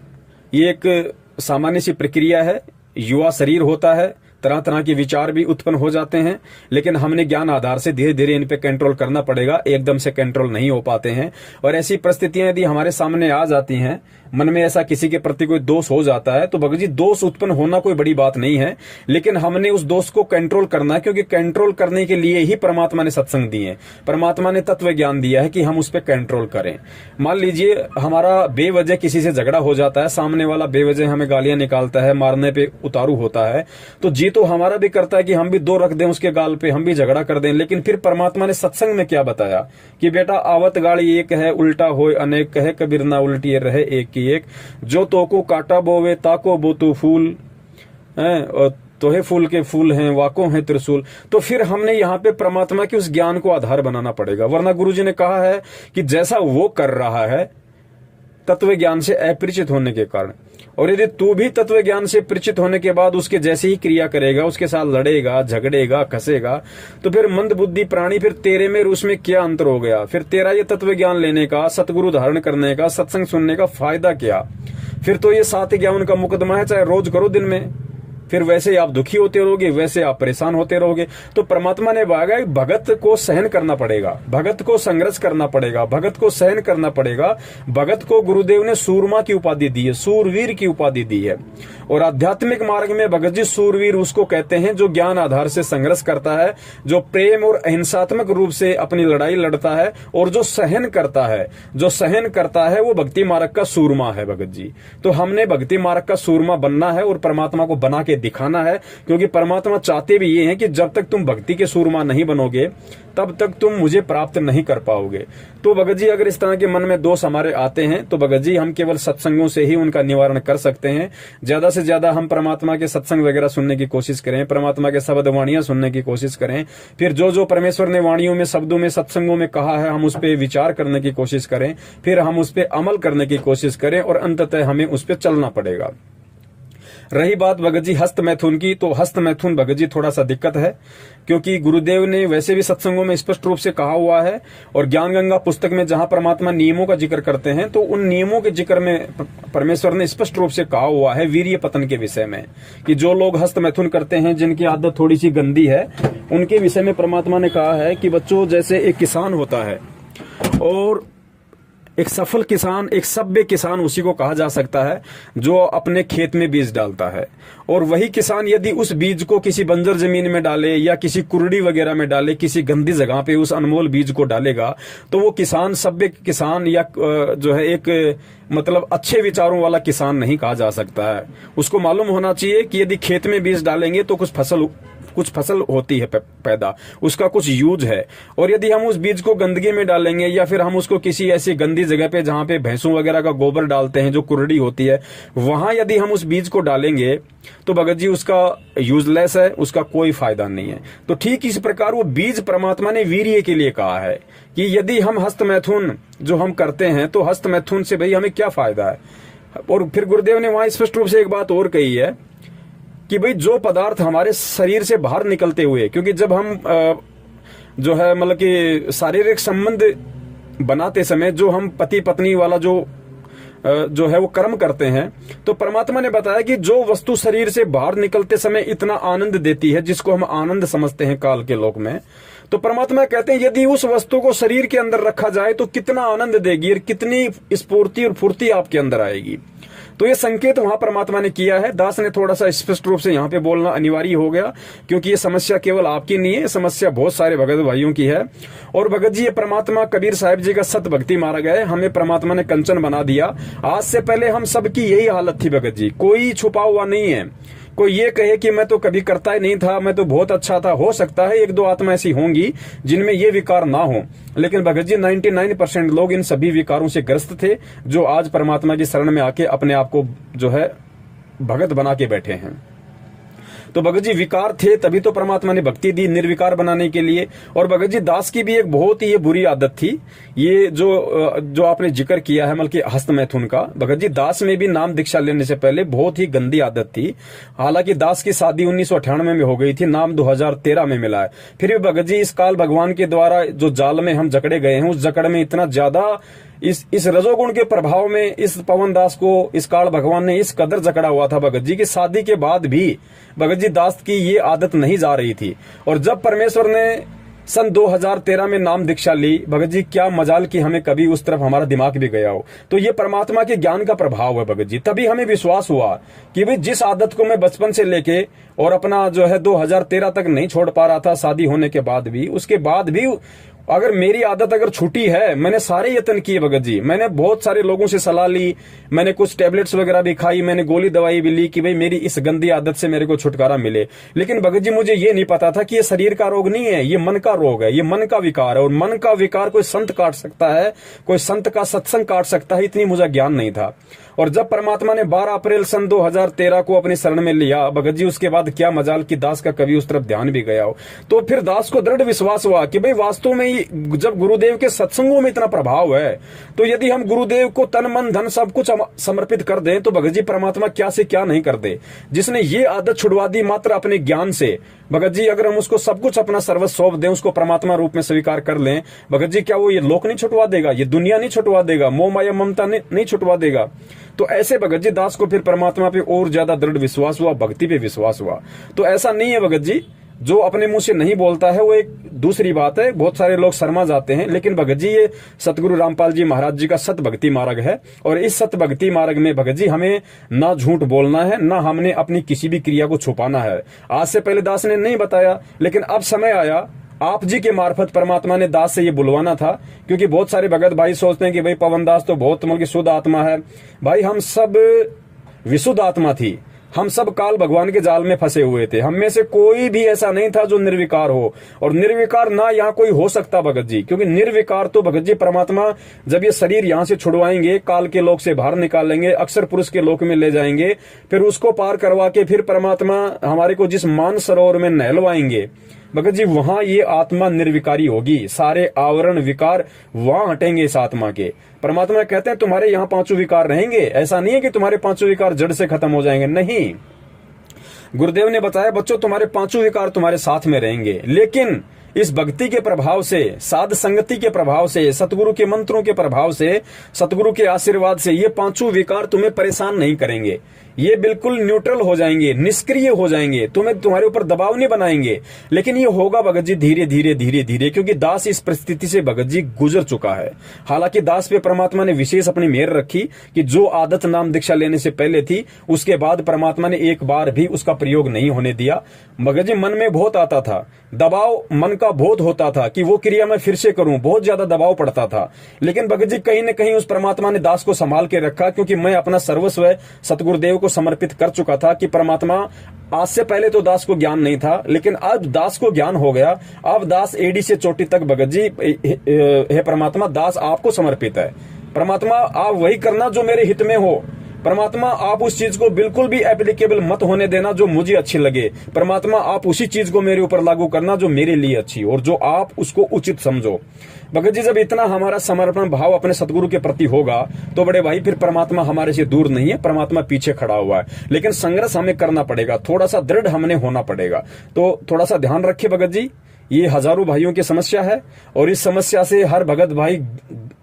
Speaker 2: ये एक सामान्य सी प्रक्रिया है, युवा शरीर होता है, तरह तरह के विचार भी उत्पन्न हो जाते हैं, लेकिन हमने ज्ञान आधार से धीरे धीरे इन पे कंट्रोल करना पड़ेगा, एकदम से कंट्रोल नहीं हो पाते हैं। और ऐसी परिस्थितियां यदि हमारे सामने आ जाती हैं, मन में ऐसा किसी के प्रति कोई दोष हो जाता है, तो भगत जी दोष उत्पन्न होना कोई बड़ी बात नहीं है, लेकिन हमने उस दोष को कंट्रोल करना है, क्योंकि कंट्रोल करने के लिए ही परमात्मा ने सत्संग दिए, परमात्मा ने तत्व ज्ञान दिया है कि हम उस पर कंट्रोल करें। मान लीजिए हमारा बेवजह किसी से झगड़ा हो जाता है, सामने वाला बेवजह हमें गालियां निकालता है, मारने पे उतारू होता है, तो जी तो हमारा भी करता है कि हम भी 2 रख दें उसके गाल पे, हम भी झगड़ा कर दें। लेकिन फिर परमात्मा ने सत्संग में क्या बताया कि बेटा आवत गाड़ी एक है, उल्टा होए अनेक, कहे कबीर ना उल्टी रहे एक की एक, जो तो को काटा बोवे ताको बोतु फूल है, और तोहे फूल के फूल हैं, वाको हैं त्रिशूल। तो फिर हमने यहाँ पे परमात्मा के उस ज्ञान को आधार बनाना पड़ेगा, वरना गुरुजी ने कहा है कि जैसा वो कर रहा है तत्व ज्ञान से अपरिचित होने के कारण, और यदि तू भी तत्व ज्ञान से परिचित होने के बाद उसके जैसे ही क्रिया करेगा, उसके साथ लड़ेगा, झगड़ेगा, खसेगा, तो फिर मंद बुद्धि प्राणी, फिर तेरे में उसमें क्या अंतर हो गया? फिर तेरा ये तत्व ज्ञान लेने का, सतगुरु धारण करने का, सत्संग सुनने का फायदा क्या? फिर तो ये 7 ज्ञान का मुकदमा है, चाहे रोज करो दिन में, फिर वैसे ही आप दुखी होते रहोगे, वैसे आप परेशान होते रहोगे। तो परमात्मा ने कहा भगत को सहन करना पड़ेगा, भगत को संघर्ष करना पड़ेगा, भगत को सहन करना पड़ेगा। भगत को गुरुदेव ने सूरमा की उपाधि दी है, सूरवीर की उपाधि दी है। और आध्यात्मिक मार्ग में भगत जी सूरवीर उसको कहते हैं जो ज्ञान आधार से संघर्ष करता है, जो प्रेम और अहिंसात्मक रूप से अपनी लड़ाई लड़ता है, और जो सहन करता है, जो सहन करता है वो भक्ति मार्ग का सूरमा है भगत जी। तो हमने भक्ति मार्ग का सूरमा बनना है और परमात्मा को बना के दिखाना है, क्योंकि परमात्मा चाहते भी ये हैं कि जब तक तुम भक्ति के सूरमा नहीं बनोगे तब तक तुम मुझे प्राप्त नहीं कर पाओगे। तो भगत जी अगर इस तरह के मन में दोष हमारे आते हैं तो भगत जी हम केवल सत्संगों से ही उनका निवारण कर सकते हैं। ज्यादा से ज्यादा हम परमात्मा के सत्संग वगैरह सुनने की कोशिश करें, परमात्मा के शब्द वाणियां सुनने की कोशिश करें, फिर जो जो परमेश्वर ने वाणियों में, शब्दों में, सत्संगों में कहा है हम उस पर विचार करने की कोशिश करें, फिर हम उस पर अमल करने की कोशिश करें, और अंततः हमें उस पर चलना पड़ेगा। रही बात भगत जी हस्त मैथुन की, तो हस्त मैथुन भगत जी थोड़ा सा दिक्कत है, क्योंकि गुरुदेव ने वैसे भी सत्संगों में स्पष्ट रूप से कहा हुआ है, और ज्ञान गंगा पुस्तक में जहां परमात्मा नियमों का जिक्र करते हैं तो उन नियमों के जिक्र में परमेश्वर ने स्पष्ट रूप से कहा हुआ है वीर्य पतन के विषय में, कि जो लोग हस्त मैथुन करते हैं, जिनकी आदत थोड़ी सी गंदी है, उनके विषय में परमात्मा ने कहा है कि बच्चों जैसे एक किसान होता है, और एक सफल किसान, एक सभ्य किसान उसी को कहा जा सकता है जो अपने खेत में बीज डालता है। और वही किसान यदि उस बीज को किसी बंजर जमीन में डाले या किसी कुरड़ी वगैरह में डाले, किसी गंदी जगह पे उस अनमोल बीज को डालेगा, तो वो किसान सभ्य किसान या जो है एक मतलब अच्छे विचारों वाला किसान नहीं कहा जा सकता है। उसको मालूम होना चाहिए कि यदि खेत में बीज डालेंगे तो कुछ फसल कुछ फसल होती है पैदा, उसका कुछ यूज है, और यदि हम उस बीज को गंदगी में डालेंगे या फिर हम उसको किसी ऐसी गंदी जगह पे जहां पे भैंसों वगैरह का गोबर डालते हैं, जो कुरड़ी होती है, वहां यदि हम उस बीज को डालेंगे तो भगत जी उसका यूजलेस है, उसका कोई फायदा नहीं है। तो ठीक इस प्रकार वो बीज परमात्मा ने वीर्य के लिए कहा है कि यदि हम हस्त मैथुन जो हम करते हैं तो हस्त मैथुन से भाई हमें क्या फायदा है। और फिर गुरुदेव ने वहां स्पष्ट रूप से एक बात और कही है कि भाई जो पदार्थ हमारे शरीर से बाहर निकलते हुए, क्योंकि जब हम जो है मतलब कि शारीरिक संबंध बनाते समय जो हम पति पत्नी वाला जो है वो कर्म करते हैं, तो परमात्मा ने बताया कि जो वस्तु शरीर से बाहर निकलते समय इतना आनंद देती है, जिसको हम आनंद समझते हैं काल के लोक में, तो परमात्मा कहते हैं यदि उस वस्तु को शरीर के अंदर रखा जाए तो कितना आनंद देगी और कितनी स्फूर्ति और फुर्ती आपके अंदर आएगी। तो ये संकेत वहां परमात्मा ने किया है। दास ने थोड़ा सा स्पष्ट रूप से यहाँ पे बोलना अनिवार्य हो गया, क्योंकि ये समस्या केवल आपकी नहीं है, समस्या बहुत सारे भगत भाइयों की है। और भगत जी, ये परमात्मा कबीर साहिब जी का सत भक्ति मारा गया है, हमें परमात्मा ने कंचन बना दिया। आज से पहले हम सबकी यही हालत थी भगत जी, कोई छुपा हुआ नहीं है। कोई ये कहे कि मैं तो कभी करता ही नहीं था, मैं तो बहुत अच्छा था, हो सकता है एक दो आत्मा ऐसी होंगी जिनमें ये विकार ना हो, लेकिन भगत जी 99% लोग इन सभी विकारों से ग्रस्त थे, जो आज परमात्मा की शरण में आके अपने आप को जो है भगत बना के बैठे हैं। तो भगत जी विकार थे, तभी तो परमात्मा ने भक्ति दी निर्विकार बनाने के लिए। और भगत जी दास की भी एक बहुत ही ये बुरी आदत थी, ये जो आपने जिक्र किया है मतलब कि हस्त मैथुन का। भगत जी दास में भी नाम दीक्षा लेने से पहले बहुत ही गंदी आदत थी। हालांकि दास की शादी 1998 में हो गई थी, नाम 2013 में मिला है। फिर भी भगत जी इस काल भगवान के द्वारा जो जाल में हम जकड़े गए हैं, उस जकड़ में इतना ज्यादा इस रजोगुण के प्रभाव में इस पवन दास को इस काल भगवान ने इस कदर जकड़ा हुआ था भगत जी की शादी के बाद भी भगत जी दास की ये आदत नहीं जा रही थी। और जब परमेश्वर ने सन 2013 में नाम दीक्षा ली, भगत जी क्या मजाल कि हमें कभी उस तरफ हमारा दिमाग भी गया हो। तो ये परमात्मा के ज्ञान का प्रभाव है भगत जी। तभी हमें विश्वास हुआ कि भाई जिस आदत को मैं बचपन से लेके और अपना जो है 2013 तक नहीं छोड़ पा रहा था, शादी होने के बाद भी, उसके बाद भी अगर मेरी आदत अगर छूटी है, मैंने सारे यत्न किए भगत जी, मैंने बहुत सारे लोगों से सलाह ली, मैंने कुछ टेबलेट्स वगैरह भी खाई, मैंने गोली दवाई भी ली कि भाई मेरी इस गंदी आदत से मेरे को छुटकारा मिले। लेकिन भगत जी मुझे ये नहीं पता था कि ये शरीर का रोग नहीं है, ये मन का रोग है, ये मन का विकार है। और मन का विकार कोई संत काट सकता है, कोई संत का सत्संग काट सकता है, इतनी मुझे ज्ञान नहीं था। और जब परमात्मा ने 12 अप्रैल सन 2013 को अपनी शरण में लिया भगत जी, उसके बाद क्या मजाल कि दास का कभी उस तरफ ध्यान भी गया हो। तो फिर दास को दृढ़ विश्वास हुआ कि भाई वास्तव में जब गुरुदेव के सत्संगों में इतना प्रभाव है, तो यदि हम गुरुदेव को तन मन धन सब कुछ समर्पित कर दें तो भगत जी परमात्मा क्या से क्या नहीं कर दे। जिसने ये आदत छुड़वा दी मात्र अपने ज्ञान से, भगत जी अगर हम उसको सब कुछ अपना सर्वस्व सौंप दें, उसको परमात्मा रूप में स्वीकार कर लें, भगत जी क्या वो ये लोक नहीं छुटवा देगा, ये दुनिया नहीं छुटवा देगा, मोह माया ममता नहीं छुटवा देगा। तो ऐसे भगत जी दास को फिर परमात्मा पे और ज्यादा दृढ़ विश्वास हुआ, भक्ति पे विश्वास हुआ। तो ऐसा नहीं है भगत जी, जो अपने मुंह से नहीं बोलता है वो एक दूसरी बात है, बहुत सारे लोग शर्मा जाते हैं। लेकिन भगत जी ये सतगुरु रामपाल जी महाराज जी का सत भक्ति मार्ग है, और इस सत भक्ति मार्ग में भगत जी हमें ना झूठ बोलना है, ना हमने अपनी किसी भी क्रिया को छुपाना है। आज से पहले दास ने नहीं बताया, लेकिन अब समय आया, आप जी के मार्फत परमात्मा ने दास से ये बुलवाना था। क्योंकि बहुत सारे भगत भाई सोचते हैं कि भाई पवन दास तो बहुत मतलब की शुद्ध आत्मा है। भाई हम सब विशुद्ध आत्मा थी, हम सब काल भगवान के जाल में फंसे हुए थे। हम में से कोई भी ऐसा नहीं था जो निर्विकार हो, और निर्विकार ना यहाँ कोई हो सकता भगत जी, क्योंकि निर्विकार तो भगत जी परमात्मा जब ये शरीर यहाँ से छुड़वाएंगे, काल के लोक से बाहर निकालेंगे, अक्षर पुरुष के लोक में ले जाएंगे, फिर उसको पार करवा के फिर परमात्मा हमारे को जिस मान सरोवर में नहलवाएंगे भगत जी, वहां ये आत्मा निर्विकारी होगी। सारे आवरण विकार वहां हटेंगे इस आत्मा के। परमात्मा कहते हैं तुम्हारे यहाँ 5 विकार रहेंगे। ऐसा नहीं है कि तुम्हारे 5 विकार जड़ से खत्म हो जाएंगे, नहीं। गुरुदेव ने बताया बच्चों तुम्हारे 5 विकार तुम्हारे साथ में रहेंगे, लेकिन इस भक्ति के प्रभाव से, साध संगति के प्रभाव से, सतगुरु के मंत्रों के प्रभाव से, सतगुरु के आशीर्वाद से ये 5 विकार तुम्हें परेशान नहीं करेंगे। ये बिल्कुल न्यूट्रल हो जाएंगे, निष्क्रिय हो जाएंगे, तुम्हारे ऊपर दबाव नहीं बनाएंगे। लेकिन ये होगा भगत जी धीरे धीरे धीरे धीरे, क्योंकि दास इस परिस्थिति से भगत जी गुजर चुका है। हालांकि दास पे परमात्मा ने विशेष अपनी मेहर रखी कि जो आदत नाम दीक्षा लेने से पहले थी, उसके बाद परमात्मा ने एक बार भी उसका प्रयोग नहीं होने दिया। भगत जी मन में बहुत आता था, दबाव मन का बहुत होता था कि वो क्रिया मैं फिर से करूं, बहुत ज्यादा दबाव पड़ता था। लेकिन भगत जी कहीं न कहीं उस परमात्मा ने दास को संभाल के रखा, क्योंकि मैं अपना सर्वस्व सतगुरुदेव को समर्पित कर चुका था कि परमात्मा, आज से पहले तो दास को ज्ञान नहीं था, लेकिन अब दास को ज्ञान हो गया। अब दास एडी से चोटी तक भगत जी, हे परमात्मा, दास आपको समर्पित है। परमात्मा आप वही करना जो मेरे हित में हो। परमात्मा आप उस चीज को बिल्कुल भी एप्लीकेबल मत होने देना जो मुझे अच्छी लगे। परमात्मा आप उसी चीज को मेरे ऊपर लागू करना जो मेरे लिए अच्छी और जो आप उसको उचित समझो। भगत जी जब इतना हमारा समर्पण भाव अपने सतगुरु के प्रति होगा तो बड़े भाई फिर परमात्मा हमारे से दूर नहीं है, परमात्मा पीछे खड़ा हुआ है। लेकिन संघर्ष हमें करना पड़ेगा, थोड़ा सा दृढ़ हमने होना पड़ेगा। तो थोड़ा सा ध्यान रखिए भगत जी, ये हजारों भाइयों की समस्या है और इस समस्या से हर भगत भाई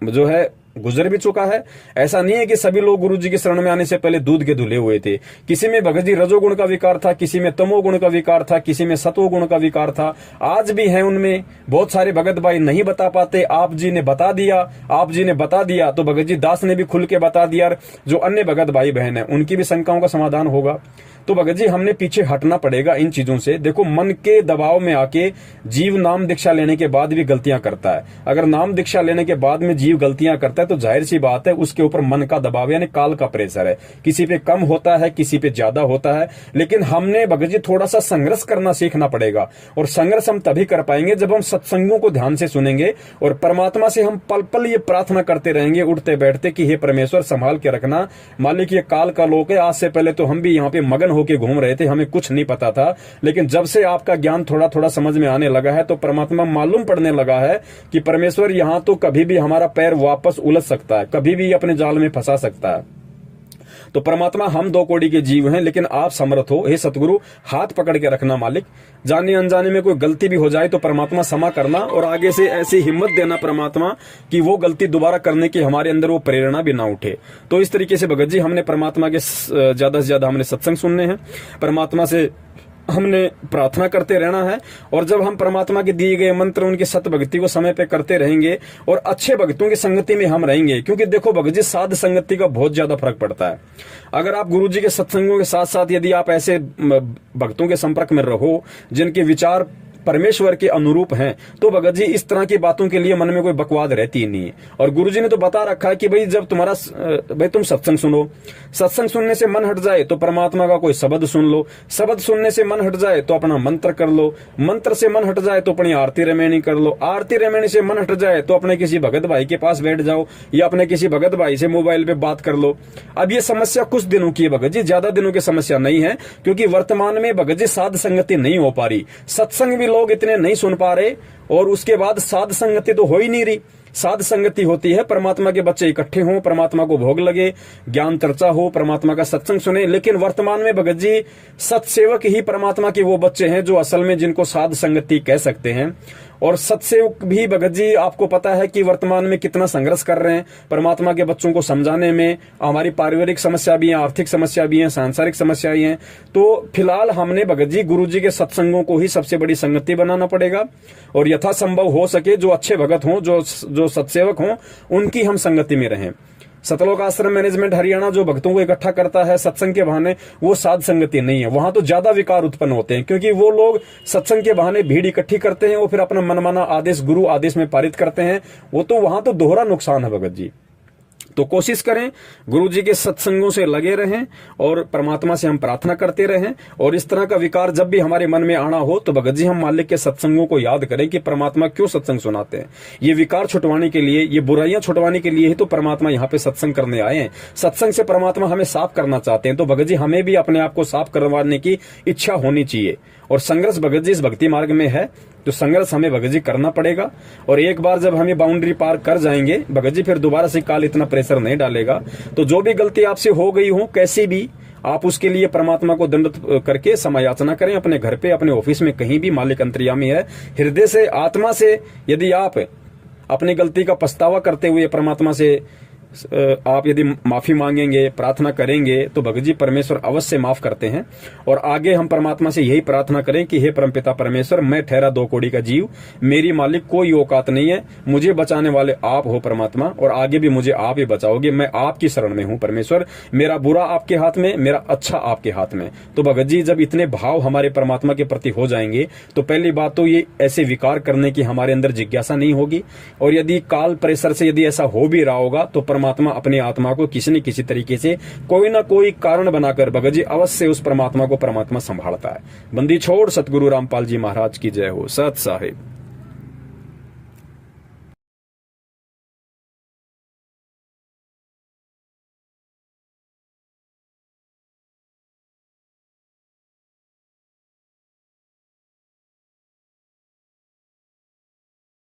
Speaker 2: जो है गुजर भी चुका है। ऐसा नहीं है कि सभी लोग गुरुजी के शरण में आने से पहले दूध के धुले हुए थे। किसी में भगत जी रजोगुण का विकार था, किसी में तमोगुण का विकार था, किसी में सतोगुण का विकार था। आज भी है उनमें। बहुत सारे भगत भाई नहीं बता पाते, आप जी ने बता दिया, आप जी ने बता दिया तो भगत जी दास ने भी खुल के बता दिया। जो अन्य भगत भाई बहन है उनकी भी शंकाओं का समाधान होगा। तो भगत जी हमने पीछे हटना पड़ेगा इन चीजों से। देखो, मन के दबाव में आके जीव नाम दीक्षा लेने के बाद भी गलतियां करता है। अगर नाम दीक्षा लेने के बाद में जीव गलतियां करता है तो जाहिर सी बात है उसके ऊपर मन का दबाव यानी काल का प्रेशर है। किसी पे कम होता है, किसी पे ज्यादा होता है। लेकिन हमने भगत जी थोड़ा सा संघर्ष करना सीखना पड़ेगा और संघर्ष हम तभी कर पाएंगे जब हम सत्संगों को ध्यान से सुनेंगे और परमात्मा से हम पल पल ये प्रार्थना करते रहेंगे उठते बैठते कि हे परमेश्वर संभाल के रखना, मालिक ये काल का लोक है। आज से पहले तो हम भी यहाँ पे मगन होके घूम रहे थे, हमें कुछ नहीं पता था। लेकिन जब से आपका ज्ञान थोड़ा थोड़ा समझ में आने लगा है तो परमात्मा मालूम पड़ने लगा है कि परमेश्वर यहाँ तो कभी भी हमारा पैर वापस उलझ सकता है, कभी भी अपने जाल में फंसा सकता है। तो परमात्मा हम दो कोड़ी के जीव हैं, लेकिन आप समर्थ हो। हे सतगुरु, हाथ पकड़ के रखना मालिक। जाने अनजाने में कोई गलती भी हो जाए तो परमात्मा क्षमा करना और आगे से ऐसी हिम्मत देना परमात्मा कि वो गलती दोबारा करने की हमारे अंदर वो प्रेरणा भी ना उठे। तो इस तरीके से भगत जी हमने परमात्मा के ज्यादा से ज्यादा हमने सत्संग सुनने हैं, परमात्मा से हमने प्रार्थना करते रहना है। और जब हम परमात्मा के दिए गए मंत्र, उनकी सत भक्ति को समय पे करते रहेंगे और अच्छे भक्तों की संगति में हम रहेंगे, क्योंकि देखो भगत जी साध संगति का बहुत ज्यादा फर्क पड़ता है। अगर आप गुरुजी के सत्संगों के साथ साथ यदि आप ऐसे भक्तों के संपर्क में रहो जिनके विचार परमेश्वर के अनुरूप हैं तो भगत जी इस तरह की बातों के लिए मन में कोई बकवाद रहती ही नहीं है। और गुरुजी ने तो बता रखा है कि भाई जब तुम सत्संग सुनो, सत्संग सुनने से मन हट जाए तो परमात्मा का कोई शब्द सुन लो, शब्द सुनने से मन हट जाए तो अपना मंत्र कर लो, मंत्र से मन हट जाए तो अपनी आरती रमैनी कर लो, आरती रमैनी से मन हट जाए तो अपने किसी भगत भाई के पास बैठ जाओ या अपने किसी भगत भाई से मोबाइल पे बात कर लो। अब ये समस्या कुछ दिनों की है भगत जी, ज्यादा दिनों की समस्या नहीं है, क्योंकि वर्तमान में भगत जी साध संगति नहीं हो पा रही, सत्संग भी लोग इतने नहीं सुन पा रहे और उसके बाद साध संगति तो हो ही नहीं रही। साध संगति होती है परमात्मा के बच्चे इकट्ठे हों, परमात्मा को भोग लगे, ज्ञान चर्चा हो, परमात्मा का सत्संग सुने। लेकिन वर्तमान में भगत जी सत्सेवक ही परमात्मा के वो बच्चे हैं जो असल में जिनको साध संगति कह सकते हैं। और सत्सेवक भी भगत जी आपको पता है कि वर्तमान में कितना संघर्ष कर रहे हैं परमात्मा के बच्चों को समझाने में। हमारी पारिवारिक समस्या भी है, आर्थिक समस्या भी है, सांसारिक समस्या भी है। तो फिलहाल हमने भगत जी गुरु जी के सत्संगों को ही सबसे बड़ी संगति बनाना पड़ेगा और यथासंभव हो सके जो अच्छे भगत हों, जो सत्सेवक हों, उनकी हम संगति में रहें। सतलोक आश्रम मैनेजमेंट हरियाणा जो भक्तों को इकट्ठा करता है सत्संग के बहाने, वो साध संगति नहीं है। वहां तो ज्यादा विकार उत्पन्न होते हैं, क्योंकि वो लोग सत्संग के बहाने भीड़ इकट्ठी करते हैं और फिर अपना मनमाना आदेश गुरु आदेश में पारित करते हैं। वो तो वहां तो दोहरा नुकसान है भगत जी। तो कोशिश करें गुरु जी के सत्संगों से लगे रहें और परमात्मा से हम प्रार्थना करते रहें। और इस तरह का विकार जब भी हमारे मन में आना हो तो भगत जी हम मालिक के सत्संगों को याद करें कि परमात्मा क्यों सत्संग सुनाते हैं। ये विकार छुटवाने के लिए, ये बुराइयां छुटवाने के लिए ही तो परमात्मा यहाँ पे सत्संग करने आए हैं। सत्संग से परमात्मा हमें साफ करना चाहते हैं। तो भगत जी हमें भी अपने आप को साफ करवाने की इच्छा होनी चाहिए। और संघर्ष भगत जी इस भक्ति मार्ग में है तो संघर्ष हमें भगत जी करना पड़ेगा। और एक बार जब हम ये बाउंड्री पार कर जाएंगे भगत जी, फिर दोबारा से काल इतना प्रेशर नहीं डालेगा। तो जो भी गलती आपसे हो गई हो कैसी भी, आप उसके लिए परमात्मा को दंडित करके समायाचना करें अपने घर पे, अपने ऑफिस में, कहीं भी। मालिक अंतर्यामी है। हृदय से, आत्मा से यदि आप अपनी गलती का पछतावा करते हुए परमात्मा से आप यदि माफी मांगेंगे, प्रार्थना करेंगे तो भगत जी परमेश्वर अवश्य माफ करते हैं। और आगे हम परमात्मा से यही प्रार्थना करें कि हे परमपिता परमेश्वर, मैं ठहरा 2 कौड़ी का जीव, मेरी मालिक कोई औकात नहीं है, मुझे बचाने वाले आप हो परमात्मा, और आगे भी मुझे आप ही बचाओगे। मैं आपकी शरण में हूं परमेश्वर, मेरा बुरा आपके हाथ में, मेरा अच्छा आपके हाथ में। तो भगत जी जब इतने भाव हमारे परमात्मा के प्रति हो जाएंगे तो पहली बात तो ये ऐसे विकार करने की हमारे अंदर जिज्ञासा नहीं होगी। और यदि काल प्रेशर से यदि ऐसा हो भी रहा होगा तो परमात्मा अपनी आत्मा को किसी न किसी तरीके से कोई ना कोई कारण बनाकर भगत जी अवश्य उस परमात्मा को परमात्मा संभालता है। बंदी छोड़ सतगुरु रामपाल जी महाराज की जय हो। सत साहिब।